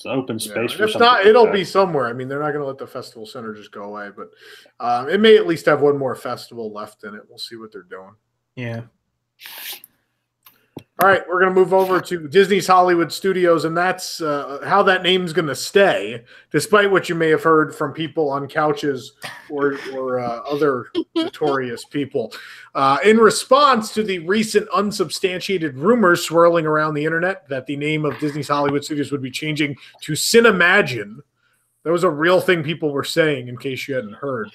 S4: open space.
S1: Yeah. If not, it'll be somewhere. They're not going to let the festival center just go away, but it may at least have one more festival left in it. We'll see what they're doing.
S5: Yeah.
S1: All right, we're going to move over to Disney's Hollywood Studios, and that's how that name's going to stay, despite what you may have heard from people on couches or other notorious people. In response to the recent unsubstantiated rumors swirling around the internet that the name of Disney's Hollywood Studios would be changing to Cinemagine, that was a real thing people were saying, in case you hadn't heard.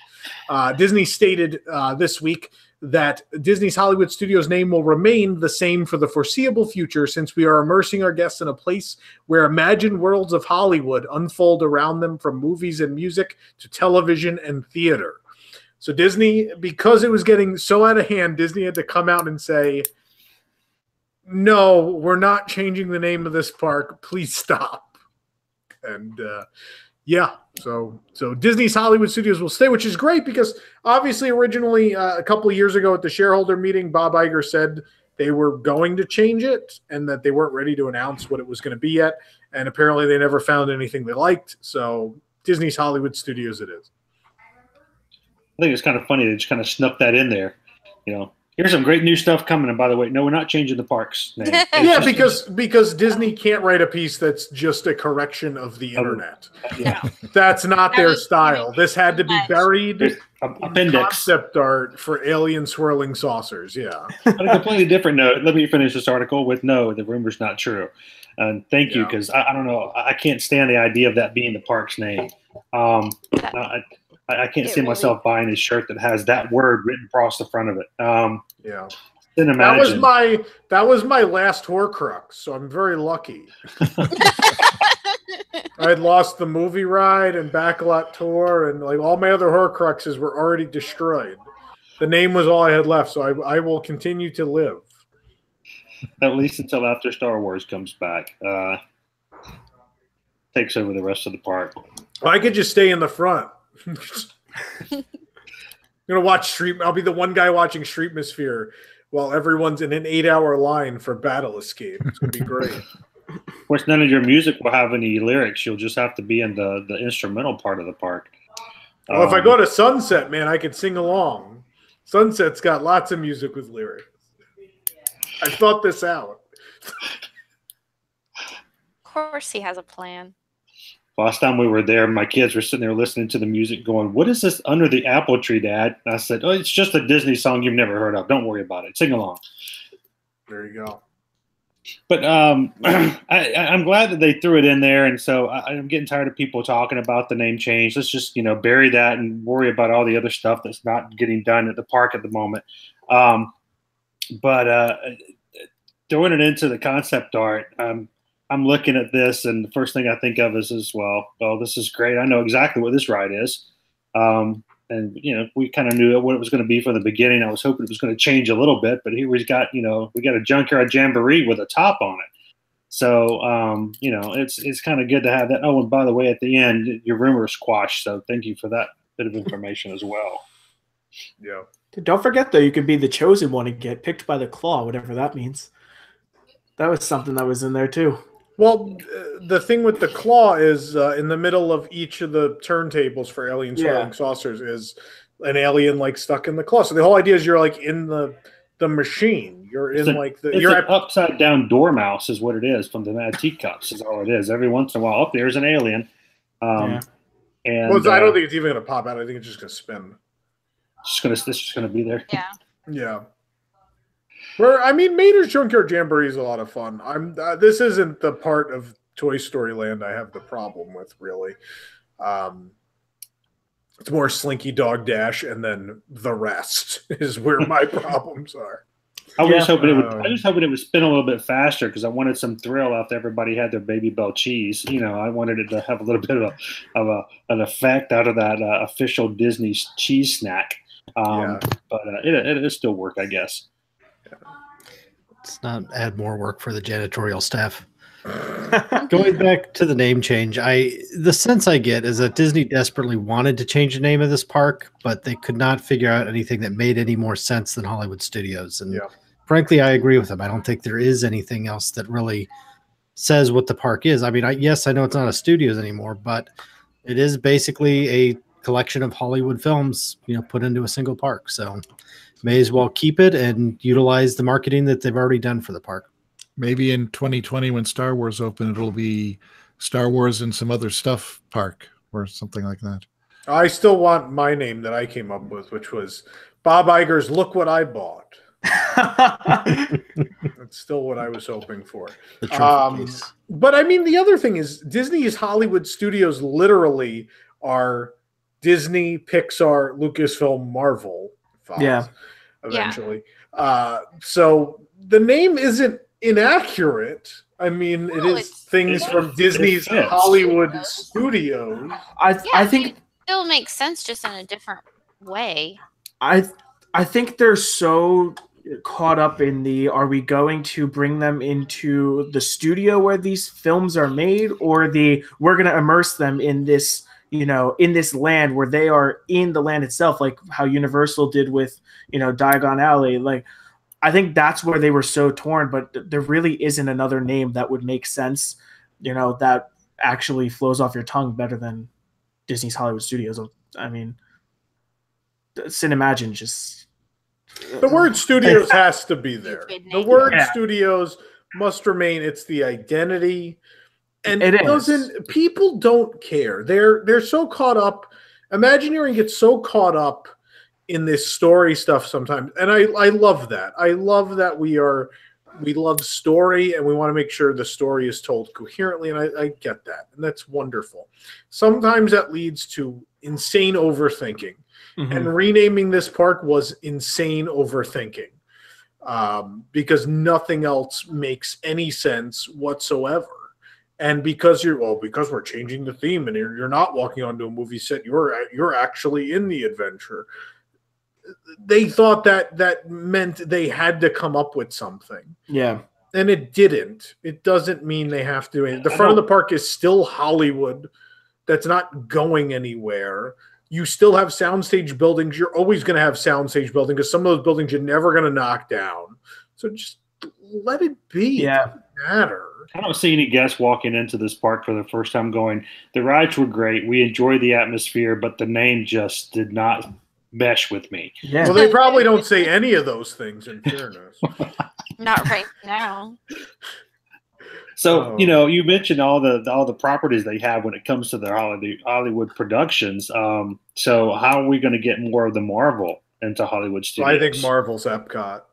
S1: Disney stated this week that Disney's Hollywood Studios name will remain the same for the foreseeable future, since we are immersing our guests in a place where imagined worlds of Hollywood unfold around them, from movies and music to television and theater. So Disney, because it was getting so out of hand, Disney had to come out and say, no, we're not changing the name of this park. Please stop. And yeah, so Disney's Hollywood Studios will stay, which is great, because obviously originally a couple of years ago at the shareholder meeting, Bob Iger said they were going to change it and that they weren't ready to announce what it was going to be yet. And apparently they never found anything they liked. So Disney's Hollywood Studios it is.
S4: I think it's kind of funny they just kind of snuck that in there. Here's some great new stuff coming. And by the way, no, we're not changing the park's name.
S1: Yeah, because Disney can't write a piece that's just a correction of the internet.
S4: Yeah,
S1: that's not their style. This had to be buried in concept art for alien swirling saucers. Yeah.
S4: On a completely different note, let me finish this article with no, the rumor's not true. And thank you, because I don't know, I can't stand the idea of that being the park's name. I can't see myself buying a shirt that has that word written across the front of it.
S1: Yeah.
S4: Cinemagine.
S1: That was my last Horcrux, so I'm very lucky. I had lost the movie ride and backlot tour, and like all my other Horcruxes were already destroyed. The name was all I had left, so I will continue to live.
S4: At least until after Star Wars comes back. Takes over the rest of the park.
S1: I could just stay in the front. I'm gonna watch Street. I'll be the one guy watching Streetmosphere while everyone's in an 8-hour line for Battle Escape. It's gonna be great.
S4: Of course, none of your music will have any lyrics. You'll just have to be in the instrumental part of the park.
S1: Well, if I go to Sunset, man, I could sing along. Sunset's got lots of music with lyrics. I thought this out.
S2: Of course, he has a plan.
S4: Last time we were there, my kids were sitting there listening to the music going, "What is this under the apple tree, Dad?" And I said, "Oh, it's just a Disney song you've never heard of. Don't worry about it. Sing along."
S1: There you go.
S4: But I'm glad that they threw it in there. And so I'm getting tired of people talking about the name change. Let's just, bury that and worry about all the other stuff that's not getting done at the park at the moment. But throwing it into the concept art, I'm looking at this, and the first thing I think of is, well, this is great. I know exactly what this ride is. And, we kind of knew what it was going to be from the beginning. I was hoping it was going to change a little bit, but here we got a Junkyard Jamboree with a top on it. So, it's kind of good to have that. Oh, and by the way, at the end, your rumor is squashed. So thank you for that bit of information as well.
S1: Yeah.
S5: Don't forget, though, you could be the chosen one and get picked by the claw, whatever that means. That was something that was in there, too.
S1: Well, the thing with the claw is in the middle of each of the turntables for alien swirling saucers is an alien like stuck in the claw. So the whole idea is you're like in the machine. You're in
S4: you're an upside down dormouse is what it is from the Mad Teacups is all it is. Every once in a while, there's an alien. And
S1: I don't think it's even going to pop out. I think it's just going to spin.
S4: It's just going to be there.
S2: Yeah.
S1: Yeah. I mean, Mater's Junkyard Jamboree is a lot of fun. This isn't the part of Toy Story Land I have the problem with, really. It's more Slinky Dog Dash, and then the rest is where my problems are.
S4: I was just hoping it would spin a little bit faster because I wanted some thrill after everybody had their Baby Bell cheese. I wanted it to have a little bit of an effect out of that official Disney cheese snack. But it'll still work, I guess.
S3: Let's not add more work for the janitorial staff. Going back to the name change, the sense I get is that Disney desperately wanted to change the name of this park, but they could not figure out anything that made any more sense than Hollywood Studios. And frankly, I agree with them. I don't think there is anything else that really says what the park is. I mean, yes, I know it's not a studios anymore, but it is basically a collection of Hollywood films, put into a single park. So may as well keep it and utilize the marketing that they've already done for the park.
S6: Maybe in 2020 when Star Wars open, it'll be Star Wars and some other stuff park or something like that.
S1: I still want my name that I came up with, which was Bob Iger's Look What I Bought. That's still what I was hoping for. But I mean, the other thing is Disney's Hollywood Studios literally are Disney, Pixar, Lucasfilm, Marvel. Eventually. So the name isn't inaccurate. I mean, it is things from Disney's Hollywood Studios.
S5: I think
S2: it still makes sense, just in a different way.
S5: I think they're so caught up in are we going to bring them into the studio where these films are made, or we're going to immerse them in this, in this land where they are in the land itself, like how Universal did with, Diagon Alley. Like, I think that's where they were so torn, but there really isn't another name that would make sense, that actually flows off your tongue better than Disney's Hollywood Studios. I mean, Cinemagine just...
S1: The word studios has to be there. The word studios must remain. It's the identity. And people don't care. They're so caught up. Imagineering gets so caught up in this story stuff sometimes, and I love that. I love that we love story, and we want to make sure the story is told coherently, and I get that, and that's wonderful. Sometimes that leads to insane overthinking, and renaming this park was insane overthinking, because nothing else makes any sense whatsoever. And because we're changing the theme, and you're not walking onto a movie set, you're actually in the adventure. They thought that meant they had to come up with something.
S5: Yeah.
S1: And it didn't. It doesn't mean they have to. The front of the park is still Hollywood. That's not going anywhere. You still have soundstage buildings. You're always going to have soundstage buildings because some of those buildings you're never going to knock down. So just let it be.
S5: Yeah.
S1: It doesn't matter.
S4: I don't see any guests walking into this park for the first time going, the rides were great. We enjoyed the atmosphere, but the name just did not mesh with me.
S5: Yeah.
S1: Well, they probably don't say any of those things, in fairness.
S2: Not right now.
S4: So, you mentioned all the properties they have when it comes to their Hollywood productions. So how are we going to get more of the Marvel into Hollywood Studios?
S1: I think Marvel's Epcot.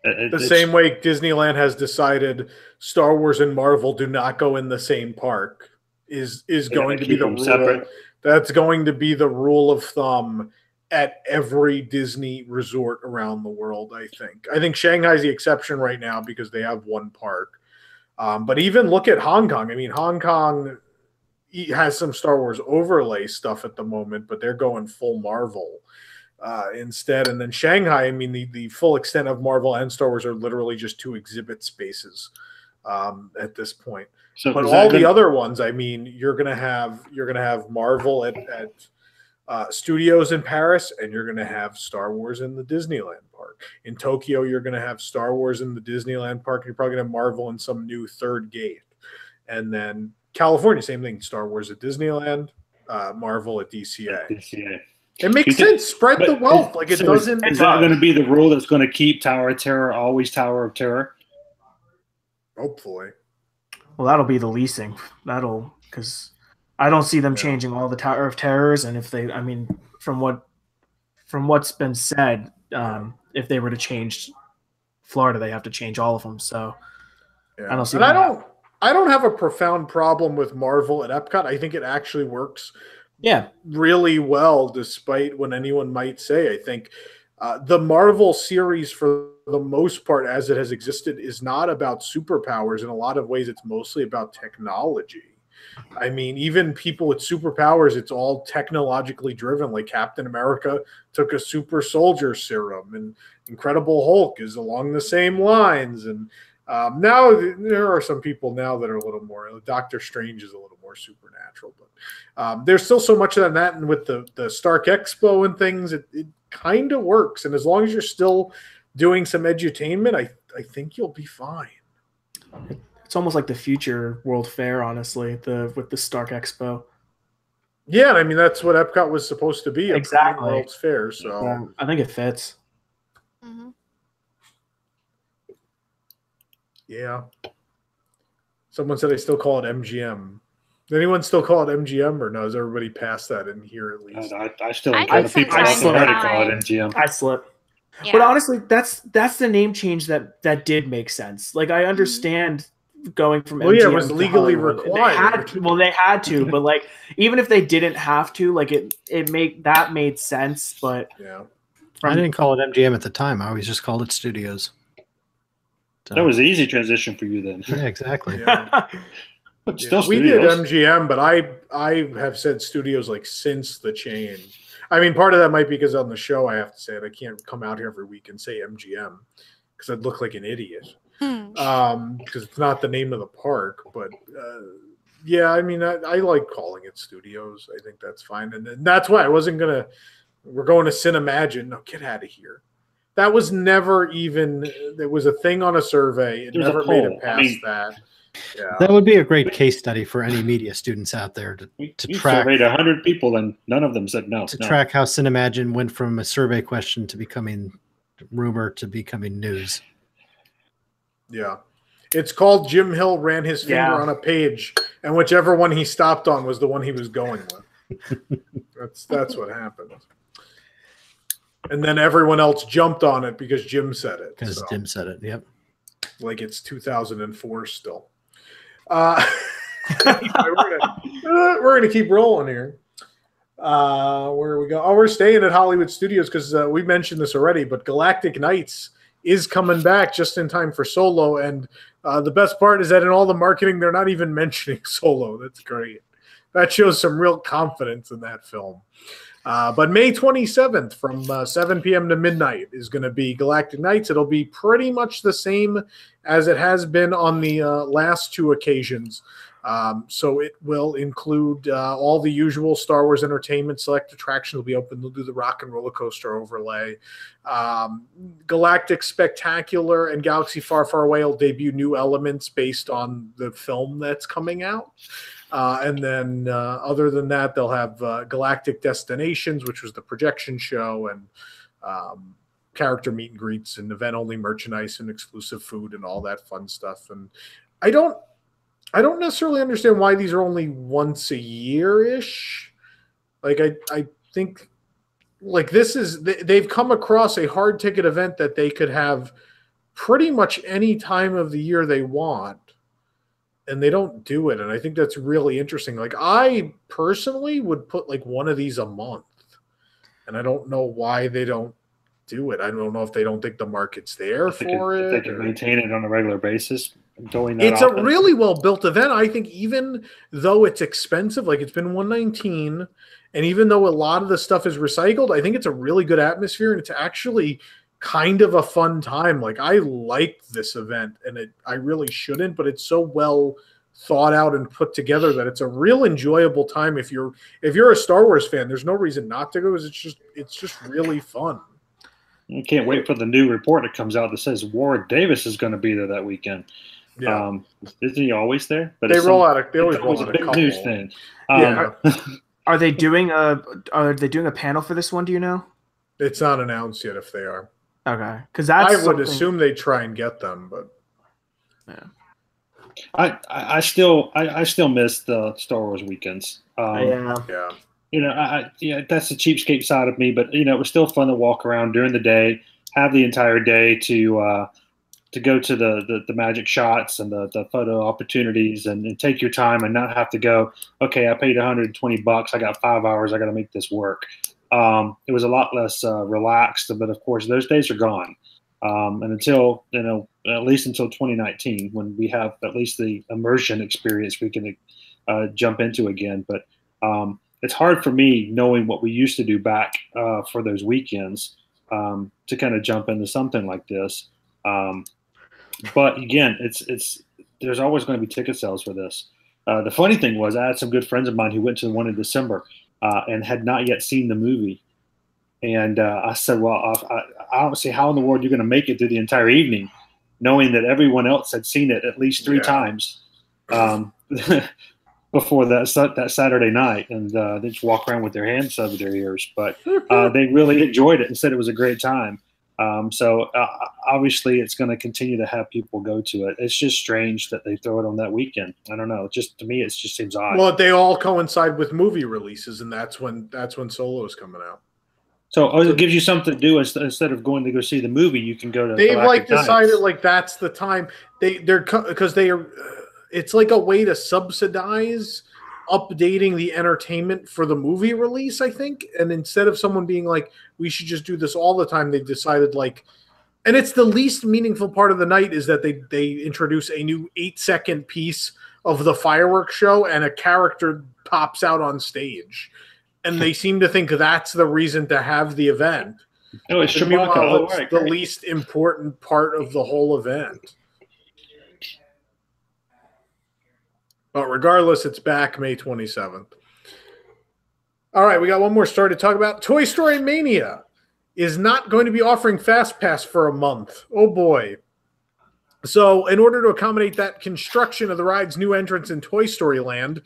S1: The same way Disneyland has decided Star Wars and Marvel do not go in the same park is going to be the rule.
S4: Separate.
S1: That's going to be the rule of thumb at every Disney resort around the world, I think. I think Shanghai's the exception right now because they have one park. But even look at Hong Kong. I mean, Hong Kong has some Star Wars overlay stuff at the moment, but they're going full Marvel instead. And then Shanghai, I mean, the full extent of Marvel and Star Wars are literally just two exhibit spaces at this point.
S4: So
S1: but all the other ones, I mean, you're gonna have Marvel at studios in Paris, and you're gonna have Star Wars in the Disneyland park. In Tokyo, you're gonna have Star Wars in the Disneyland park. You're probably gonna have Marvel in some new third gate, and then California, same thing. Star Wars at Disneyland, Marvel at DCA. It makes sense. Spread the wealth. Like it doesn't.
S4: Is that going to be the rule that's going to keep Tower of Terror always Tower of Terror?
S1: Hopefully.
S5: Well, that'll be the leasing. Because I don't see them changing all the Tower of Terrors. And if they, I mean, from what's been said, if they were to change Florida, they have to change all of them. So
S1: yeah.
S5: I don't see.
S1: And I don't have a profound problem with Marvel at Epcot. I think it actually works really well, despite what anyone might say. I think the Marvel series, for the most part, as it has existed, is not about superpowers. In a lot of ways, it's mostly about technology. I mean, even people with superpowers, it's all technologically driven. Like Captain America took a super soldier serum, and Incredible Hulk is along the same lines. And now there are some people now that are a little more. Doctor Strange is a little more supernatural, but there's still so much of that. And with the Stark Expo and things, it kind of works. And as long as you're still doing some edutainment, I think you'll be fine.
S5: It's almost like the future World Fair, honestly, with the Stark Expo.
S1: Yeah, I mean that's what Epcot was supposed to be.
S5: Exactly,
S1: World's Fair. So
S5: I think it fits.
S2: Mm-hmm.
S1: Yeah. Someone said I still call it MGM. Does anyone still call it MGM, or no? Is everybody past that in here at least?
S4: I still
S2: I
S4: kind of
S2: think
S4: people I
S2: sometimes
S4: still
S2: it's
S4: call it
S2: fine.
S4: MGM.
S5: I slip.
S2: Yeah.
S5: But honestly, that's the name change that did make sense. Like I understand going from MGM
S1: it was
S5: to
S1: legally
S5: Hollywood.
S1: required.
S5: They had to, but like even if they didn't have to, like it made sense. But
S1: yeah,
S3: I didn't call it MGM at the time. I always just called it Studios. So,
S4: that was an easy transition for you then.
S3: Yeah, exactly.
S1: Yeah.
S4: But still
S1: we did
S4: Studios.
S1: MGM, but I have said Studios like since the change. I mean, part of that might be because on the show I have to say it. I can't come out here every week and say MGM because I'd look like an idiot. Because it's not the name of the park. But yeah, I mean, I like calling it Studios. I think that's fine, and that's why I wasn't gonna. We're going to Cinemagine. No, get out of here. That was never even. There was a thing on a survey. It never made it past that. Yeah.
S3: That would be a great case study for any media students out there to
S4: You
S3: track.
S4: surveyed 100 people, and none of them said no.
S3: To track how Cinemagine went from a survey question to becoming rumor to becoming news.
S1: Yeah. It's called Jim Hill ran his finger on a page, and whichever one he stopped on was the one he was going with. That's what happened. And then everyone else jumped on it because Jim said it.
S3: Because Jim said it, yep.
S1: Like it's 2004 still. We're gonna keep rolling here. Where we go? Oh, we're staying at Hollywood Studios because we mentioned this already, but Galactic Nights is coming back just in time for Solo, and the best part is that in all the marketing, they're not even mentioning Solo. That's great. That shows some real confidence in that film. But May 27th from 7 p.m. to midnight is going to be Galactic Nights. It'll be pretty much the same as it has been on the last two occasions. So it will include all the usual Star Wars entertainment. Select attractions will be open. They'll do the rock and roller coaster overlay. Galactic Spectacular and Galaxy Far, Far Away will debut new elements based on the film that's coming out. And then other than that, they'll have Galactic Destinations, which was the projection show, and character meet and greets and event-only merchandise and exclusive food and all that fun stuff. And I don't necessarily understand why these are only once a year-ish. Like I think like they've come across a hard ticket event that they could have pretty much any time of the year they want. And they don't do it. And I think that's really interesting. Like I personally would put like one of these a month. And I don't know why they don't do it. I don't know if they don't think the market's there for it.
S4: They can maintain it on a regular basis.
S1: It's a really well built event. I think even though it's expensive, like it's been $119, and even though a lot of the stuff is recycled, I think it's a really good atmosphere, and it's actually kind of a fun time. Like I like this event, and I really shouldn't, but it's so well thought out and put together that it's a real enjoyable time. If you're a Star Wars fan, there's no reason not to go. It's just really fun.
S4: I can't wait for the new report that comes out that says Warwick Davis is going to be there that weekend.
S1: Yeah.
S4: Isn't he always there? But
S1: they always roll out a
S4: big
S1: couple.
S4: News thing.
S5: Are they doing a panel for this one? Do you know?
S1: It's not announced yet if they are.
S5: Okay, because I
S1: would assume they try and get them, but
S4: yeah. I still miss the Star Wars weekends.
S1: Yeah.
S4: You know, that's the cheapskate side of me, but you know, it was still fun to walk around during the day, have the entire day to to go to the magic shots and the photo opportunities and take your time and not have to go, okay, I paid $120. I got 5 hours. I got to make this work. It was a lot less relaxed, but of course those days are gone. And until, at least until 2019, when we have at least the immersion experience we can jump into again. But it's hard for me, knowing what we used to do back for those weekends, to kind of jump into something like this. But again, there's always going to be ticket sales for this. The funny thing was, I had some good friends of mine who went to the one in December and had not yet seen the movie. And I said, well, I don't see how in the world you're going to make it through the entire evening, knowing that everyone else had seen it at least 3 times before that Saturday night. And they just walk around with their hands over their ears. But they really enjoyed it and said it was a great time. So obviously it's going to continue to have people go to it. It's just strange that they throw it on that weekend. I don't know. Just to me, it just seems odd.
S1: Well, they all coincide with movie releases, and that's when Solo is coming out.
S4: So it gives you something to do instead of going to go see the movie. You can go to.
S1: They've decided that's the time they're because they are. It's like a way to subsidize updating the entertainment for the movie release, I think. And instead of someone being like, we should just do this all the time, they decided and it's the least meaningful part of the night is that they introduce a new 8-second piece of the fireworks show and a character pops out on stage. And they seem to think that's the reason to have the event.
S4: Oh, it's Chewbacca.
S1: It's the least important part of the whole event. But regardless, it's back May 27th. All right, we got one more story to talk about. Toy Story Mania is not going to be offering Fast Pass for a month. Oh, boy. So in order to accommodate that construction of the ride's new entrance in Toy Story Land,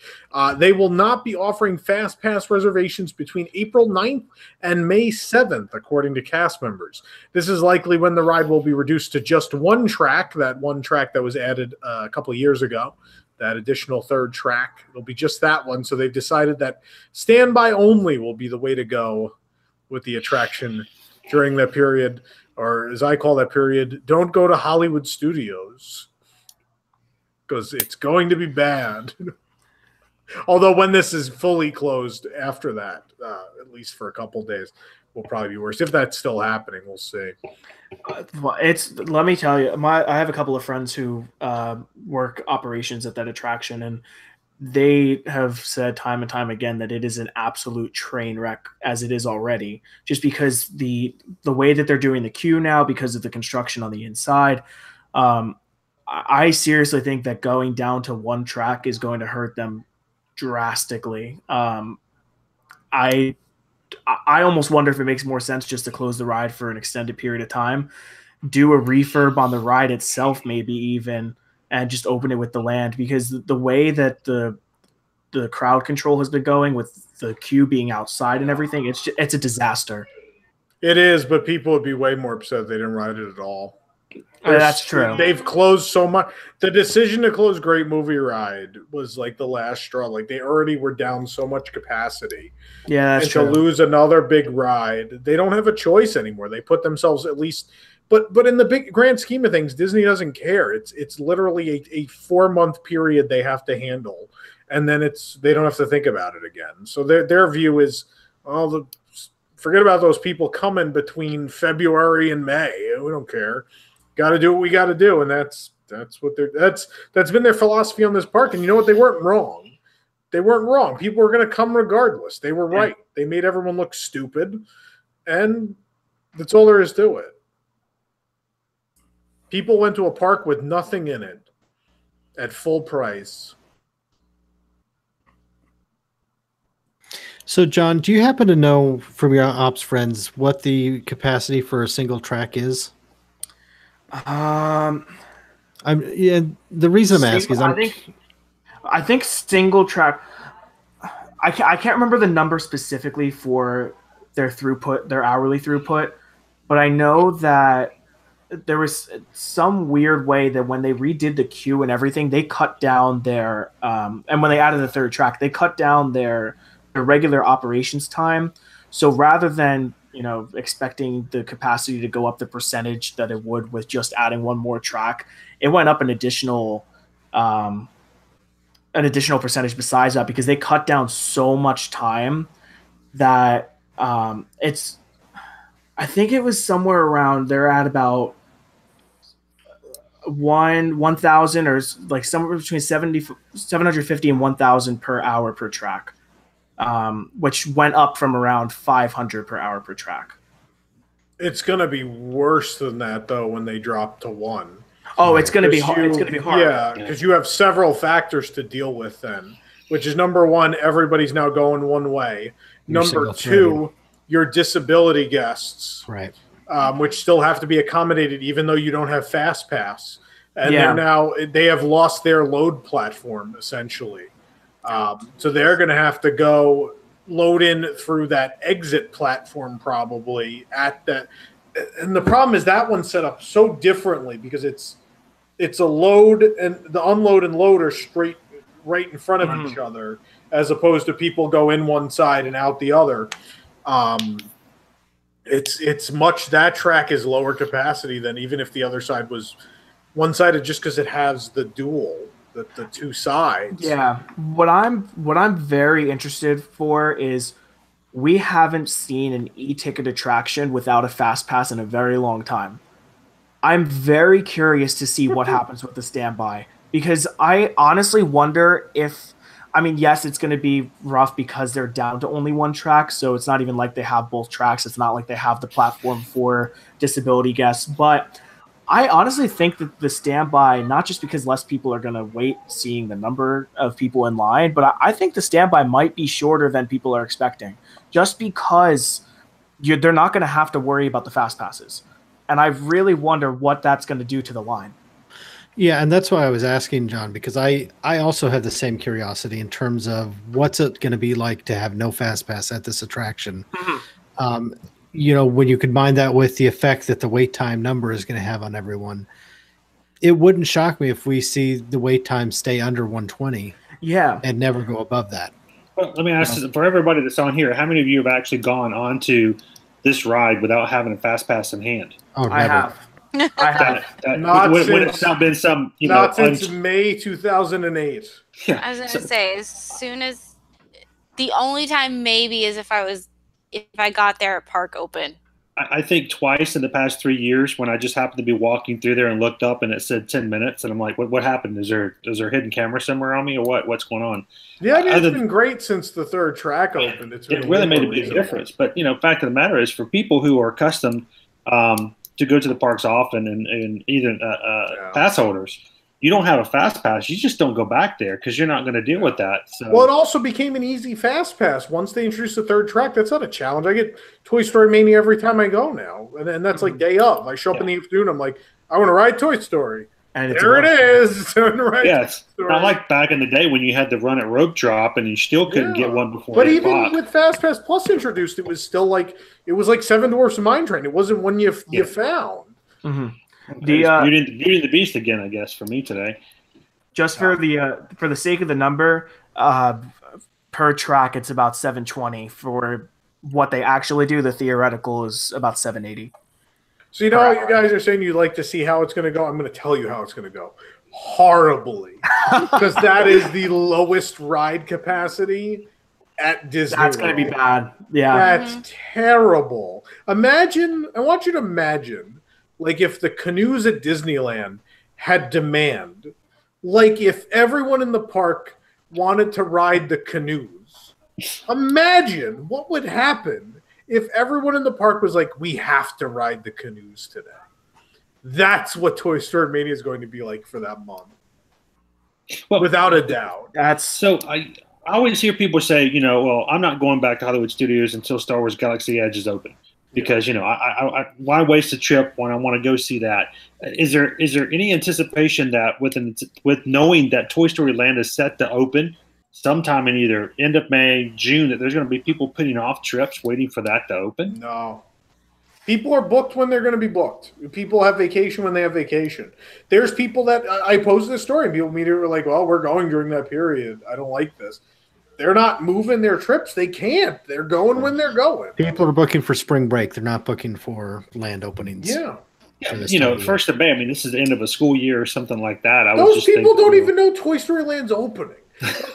S1: they will not be offering Fast Pass reservations between April 9th and May 7th, according to cast members. This is likely when the ride will be reduced to just one track, that one track that was added a couple of years ago. That additional 3rd track. It'll be just that one. So they've decided that standby only will be the way to go with the attraction during that period, or as I call that period, don't go to Hollywood Studios because it's going to be bad. Although when this is fully closed after that, at least for a couple days, will probably be worse. If that's still happening, we'll see.
S5: Let me tell you, I have a couple of friends who work operations at that attraction, and they have said time and time again that it is an absolute train wreck as it is already, just because the way that they're doing the queue now, because of the construction on the inside. I seriously think that going down to one track is going to hurt them drastically. I almost wonder if it makes more sense just to close the ride for an extended period of time, do a refurb on the ride itself, maybe even, and just open it with the land, because the way that the crowd control has been going with the queue being outside and everything, it's a disaster.
S1: It is, but people would be way more upset if they didn't ride it at all.
S5: That's true.
S1: They've closed so much. The decision to close Great Movie Ride was like the last straw. Like they already were down so much capacity.
S5: Yeah, that's true.
S1: To lose another big ride, they don't have a choice anymore. They put themselves at least, but in the big grand scheme of things, Disney doesn't care. It's literally a 4-month period they have to handle, and then they don't have to think about it again. So their view is, forget about those people coming between February and May. We don't care. Got to do what we got to do, and that's been their philosophy on this park. And you know what? They weren't wrong. They weren't wrong. People were going to come regardless. They were right. They made everyone look stupid, and that's all there is to it. People went to a park with nothing in it at full price.
S3: So, John, do you happen to know from your ops friends what the capacity for a single track is? The reason I'm asking is
S5: I think single track. I can't remember the number specifically for their throughput, their hourly throughput, but I know that there was some weird way that when they redid the queue and everything, they cut down their and when they added the 3rd track, they cut down their regular operations time. So rather than expecting the capacity to go up the percentage that it would with just adding one more track. It went up an additional percentage besides that, because they cut down so much time that I think it was somewhere around, they're at about 1,000 or like somewhere between 750 and 1,000 per hour per track, which went up from around 500 per hour per track.
S1: It's going to be worse than that though when they drop to 1.
S5: Oh, it's going to be hard. It's going to be hard.
S1: Yeah, because you have several factors to deal with then, which is number 1, everybody's now going one way. Number 2, your disability guests,
S3: right?
S1: Which still have to be accommodated even though you don't have Fast Pass. And they have lost their load platform essentially. So they're going to have to go load in through that exit platform probably at that. And the problem is that one's set up so differently because it's a load and the unload and load are straight right in front of each other, as opposed to people go in one side and out the other. It's much, that track is lower capacity than even if the other side was one-sided, just because it has the dual, the 2 sides.
S5: Yeah, what I'm very interested for is we haven't seen an e-ticket attraction without a Fast Pass in a very long time. I'm very curious to see what happens with the standby, because I honestly wonder if, yes, it's going to be rough because they're down to only 1 track, so it's not even like they have both tracks. It's not like they have the platform for disability guests, but I honestly think that the standby, not just because less people are going to wait seeing the number of people in line, but I think the standby might be shorter than people are expecting, just because they're not going to have to worry about the Fast Passes. And I really wonder what that's going to do to the line.
S3: Yeah, and that's why I was asking, John, because I also have the same curiosity in terms of what's it going to be like to have no Fast Pass at this attraction. When you combine that with the effect that the wait time number is going to have on everyone, it wouldn't shock me if we see the wait time stay under 120.
S5: Yeah,
S3: and never go above that.
S4: Well, let me ask for everybody that's on here, how many of you have actually gone onto this ride without having a Fast Pass in hand?
S3: Oh, never.
S5: I have.
S4: Would it not been some,
S1: not since May 2008.
S2: Yeah. I was going to say, as soon as the only time maybe is if I got there at park open.
S4: I think twice in the past 3 years when I just happened to be walking through there and looked up and it said 10 minutes and I'm like, what happened? Is there a hidden camera somewhere on me or what? What's going on?
S1: Yeah, it's been great since the 3rd track opened.
S4: It really made a big difference. But fact of the matter is, for people who are accustomed to go to the parks often and even pass holders, you don't have a Fast Pass, you just don't go back there because you're not going to deal with that. So.
S1: Well, it also became an easy Fast Pass. Once they introduced the 3rd track, that's not a challenge. I get Toy Story Mania every time I go now. And that's like day of. I show up in the afternoon, I'm like, I want to ride Toy Story.
S5: And
S1: there it is.
S4: Yes. Not like back in the day when you had to run at rope drop and you still couldn't get one before.
S1: But even with Fast Pass Plus introduced, it was still like Seven Dwarfs and Mine Train. It wasn't one you found.
S5: Mm-hmm.
S4: Beauty and the Beast again, I guess, for me today.
S5: Just for the sake of the number, per track, it's about 720. For what they actually do, the theoretical is about 780.
S1: So you know how you guys are saying you'd like to see how it's going to go? I'm going to tell you how it's going to go. Horribly. Because that is the lowest ride capacity at Disney.
S5: That's going to be bad. Yeah.
S1: That's terrible. I want you to imagine, like if the canoes at Disneyland had demand, like if everyone in the park wanted to ride the canoes, imagine what would happen if everyone in the park was like, we have to ride the canoes today. That's what Toy Story Mania is going to be like for that month. Well, without a doubt.
S4: That's so I always hear people say, well, I'm not going back to Hollywood Studios until Star Wars Galaxy Edge is open. Because I why waste a trip when I want to go see that? Is there any anticipation that with knowing that Toy Story Land is set to open sometime in either end of May, June, that there's going to be people putting off trips waiting for that to open?
S1: No. People are booked when they're going to be booked. People have vacation when they have vacation. There's people that I posted a story and people immediately were like, well, we're going during that period. I don't like this. they're not moving their trips. They can't. They're going when they're going.
S3: People are booking for spring break. They're not booking for land openings.
S1: Yeah.
S4: First of May. I mean, this is the end of a school year or something like that.
S1: Those people don't even know Toy Story Land's opening.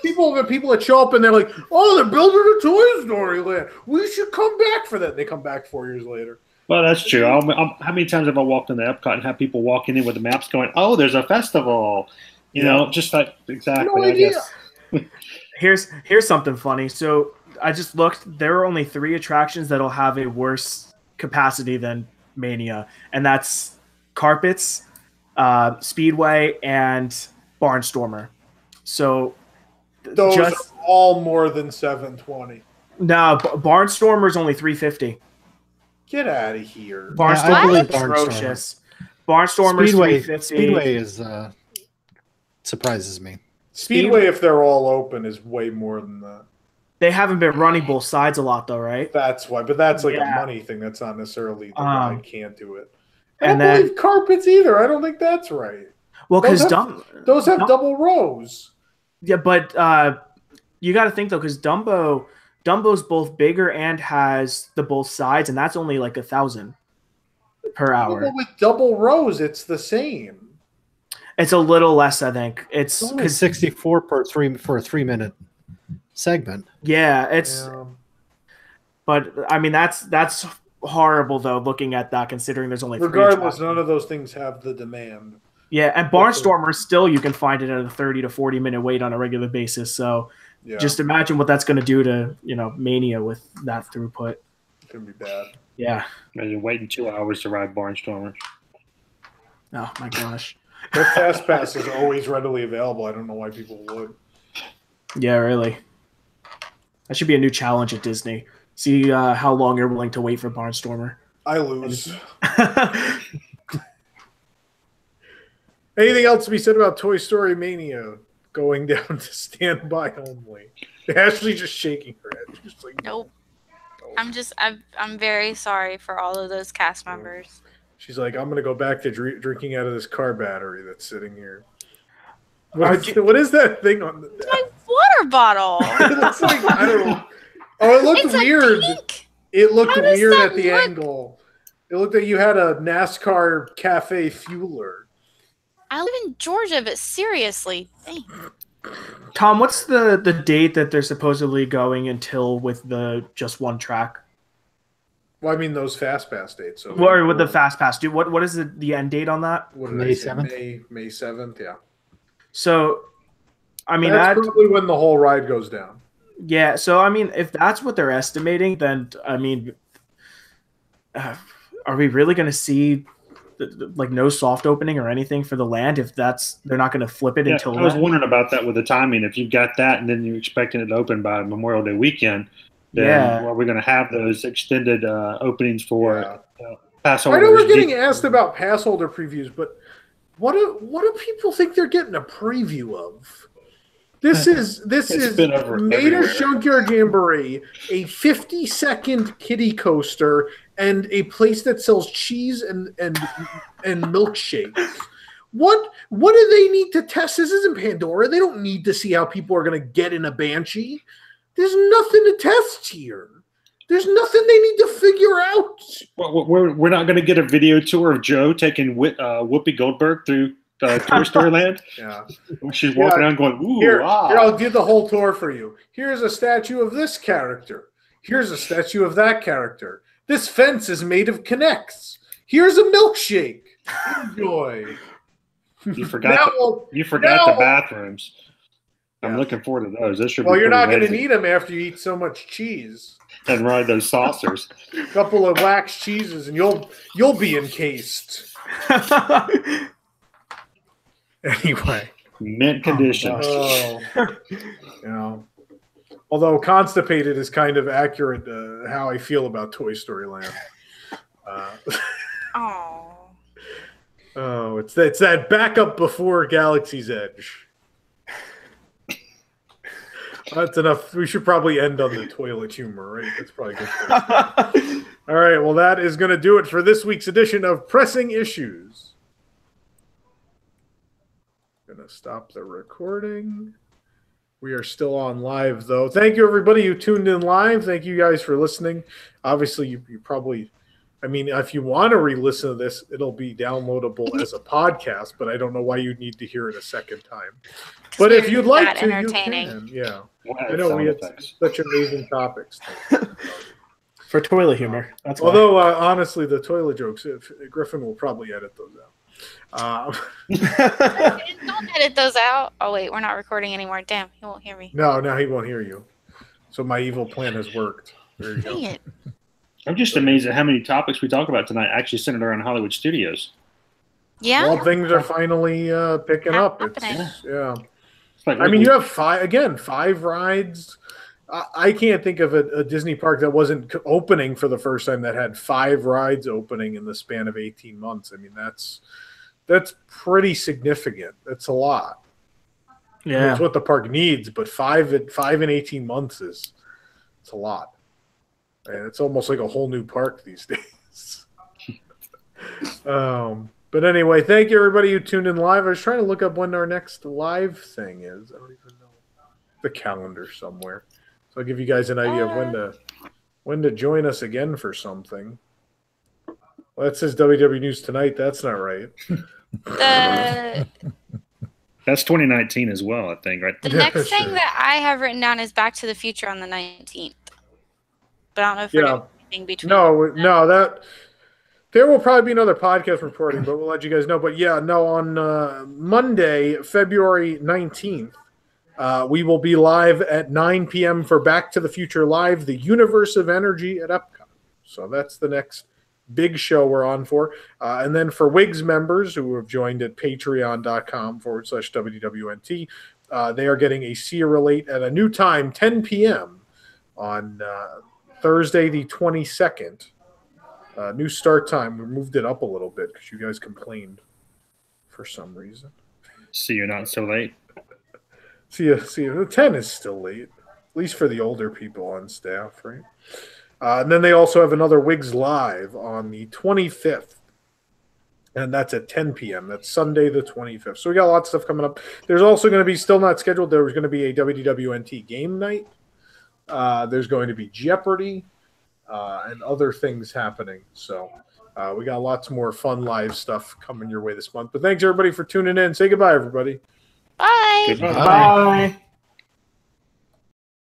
S1: people that show up and they're like, "Oh, they're building a Toy Story Land. We should come back for that." And they come back 4 years later.
S4: Well, that's true. How many times have I walked into Epcot and have people walking in with the maps going, "Oh, there's a festival," you know, just like exactly.
S1: No idea.
S5: Here's something funny. So I just looked. There are only 3 attractions that'll have a worse capacity than Mania, and that's Carpets, Speedway, and Barnstormer. So
S1: those are all more than 720.
S5: No, Barnstormer is only 350.
S1: Get out of here.
S5: Barnstormer is atrocious. Barnstormer is 350.
S3: Speedway is surprises me.
S1: Speedway, if they're all open, is way more than that.
S5: They haven't been running both sides a lot, though, right?
S1: That's why. But that's like a money thing. That's not necessarily the ride can't do it. I don't believe Carpets either. I don't think that's right.
S5: Well, because
S1: those have double rows.
S5: Yeah, but you got to think, though, because Dumbo's both bigger and has the both sides, and that's only like 1,000 per hour.
S1: But with double rows, it's the same.
S5: It's a little less, I think. It's
S3: only 64 for a 3-minute segment.
S5: Yeah, But I mean, that's horrible though. Looking at that, considering there's only
S1: regardless, none of those things have the demand.
S5: Yeah, and Barnstormer still you can find it at a 30 to 40-minute wait on a regular basis. So just imagine what that's going to do to Mania with that throughput.
S1: It's gonna be bad.
S5: Yeah,
S4: imagine waiting 2 hours to ride Barnstormer.
S5: Oh my gosh.
S1: Their fast pass is always readily available. I don't know why people would.
S5: Yeah, really. That should be a new challenge at Disney. See how long you're willing to wait for Barnstormer.
S1: I lose. Anything else to be said about Toy Story Mania going down to standby only? Ashley just shaking her head. She's like,
S2: nope. I'm very sorry for all of those cast members.
S1: She's like, I'm gonna go back to drinking out of this car battery that's sitting here. What is that thing on
S2: it's my water bottle.
S1: It looks like, I don't know. Oh, it looked weird. It looked weird at the angle. It looked like you had a NASCAR cafe fueler.
S2: I live in Georgia, but seriously, dang.
S5: Tom, what's the date that they're supposedly going until with the just one track?
S1: Well, I mean those fast pass dates. So
S5: or with the fast pass, dude. What is the end date on that?
S3: May 7th.
S1: May 7th, yeah.
S5: So, I mean
S1: that's probably when the whole ride goes down.
S5: Yeah. So I mean, if that's what they're estimating, then I mean, are we really going to see like no soft opening or anything for the land if they're not going to flip it until
S4: I was wondering about that with the timing. If you've got that and then you're expecting it to open by Memorial Day weekend, then are we going to have those extended openings for pass holders?
S1: I know we're getting asked about pass holder previews, but what do people think they're getting a preview of? This is Mater's Junkyard Jamboree, a 50-second kiddie coaster, and a place that sells cheese and milkshakes. What do they need to test? This isn't Pandora. They don't need to see how people are going to get in a Banshee. There's nothing to test here. There's nothing they need to figure out.
S4: Well, we're not going to get a video tour of Joe taking Whoopi Goldberg through Toy Story Land.
S1: Yeah,
S4: she's walking around going, "Ooh,
S1: here, I'll do the whole tour for you. Here's a statue of this character. Here's a statue of that character. This fence is made of Connects. Here's a milkshake. Enjoy."
S4: You forgot the bathrooms. I'm looking forward to those. This should
S1: you're not going to need them after you eat so much cheese
S4: and ride those saucers.
S1: A couple of wax cheeses, and you'll be encased. Anyway,
S4: mint condition.
S1: Although constipated is kind of accurate how I feel about Toy Story Land. It's that backup before Galaxy's Edge. That's enough. We should probably end on the toilet humor, right? That's probably good. All right. Well, that is going to do it for this week's edition of Pressing Issues. Going to stop the recording. We are still on live, though. Thank you, everybody who tuned in live. Thank you guys for listening. Obviously, you probably, I mean, if you want to re-listen to this, it'll be downloadable as a podcast, but I don't know why you'd need to hear it a second time. But if you'd like to, you can. Yeah. I know we had such amazing topics.
S5: For toilet humor. That's
S1: Although, honestly, the toilet jokes, Griffin will probably edit those out.
S2: Don't edit those out. Oh wait, we're not recording anymore. Damn, he won't hear me.
S1: No, he won't hear you. So my evil plan has worked. There you
S2: Dang
S1: go.
S2: it.
S4: I'm just amazed at how many topics we talk about tonight actually centered around Hollywood studios.
S2: Yeah.
S1: Well, things are finally picking up. Yeah.
S4: Like,
S1: I mean, you have five rides. I can't think of a Disney park that wasn't opening for the first time that had 5 rides opening in the span of 18 months. I mean, that's pretty significant. That's a lot.
S5: Yeah,
S1: it's what the park needs, but 5 in 18 months it's a lot. And it's almost like a whole new park these days. But anyway, thank you everybody who tuned in live. I was trying to look up when our next live thing is. I don't even know the calendar somewhere. So I'll give you guys an idea of when to join us again for something. Well, that says WW News Tonight. That's not right.
S4: That's 2019 as well, I think, right?
S2: The next thing that I have written down is Back to the Future on the 19th. But I don't know if we're doing anything between.
S1: No, that there will probably be another podcast reporting, but we'll let you guys know. But on Monday, February 19th, we will be live at 9 p.m. for Back to the Future Live, the Universe of Energy at Epcot. So that's the next big show we're on for. And then for WIGS members who have joined at patreon.com/WDWNT, they are getting a See You Relate at a new time, 10 p.m. on Thursday the 22nd. New start time. We moved it up a little bit because you guys complained for some reason.
S4: See, you're not so late.
S1: See you. 10 is still late, at least for the older people on staff, right? And then they also have another WIGS Live on the 25th, and that's at 10 p.m. That's Sunday the 25th. So we got a lot of stuff coming up. There's also going to be, still not scheduled, there was going to be a WDWNT game night. There's going to be Jeopardy and other things happening. So we got lots more fun live stuff coming your way this month. But thanks, everybody, for tuning in. Say goodbye, everybody.
S2: Bye.
S4: Goodbye.
S5: Bye.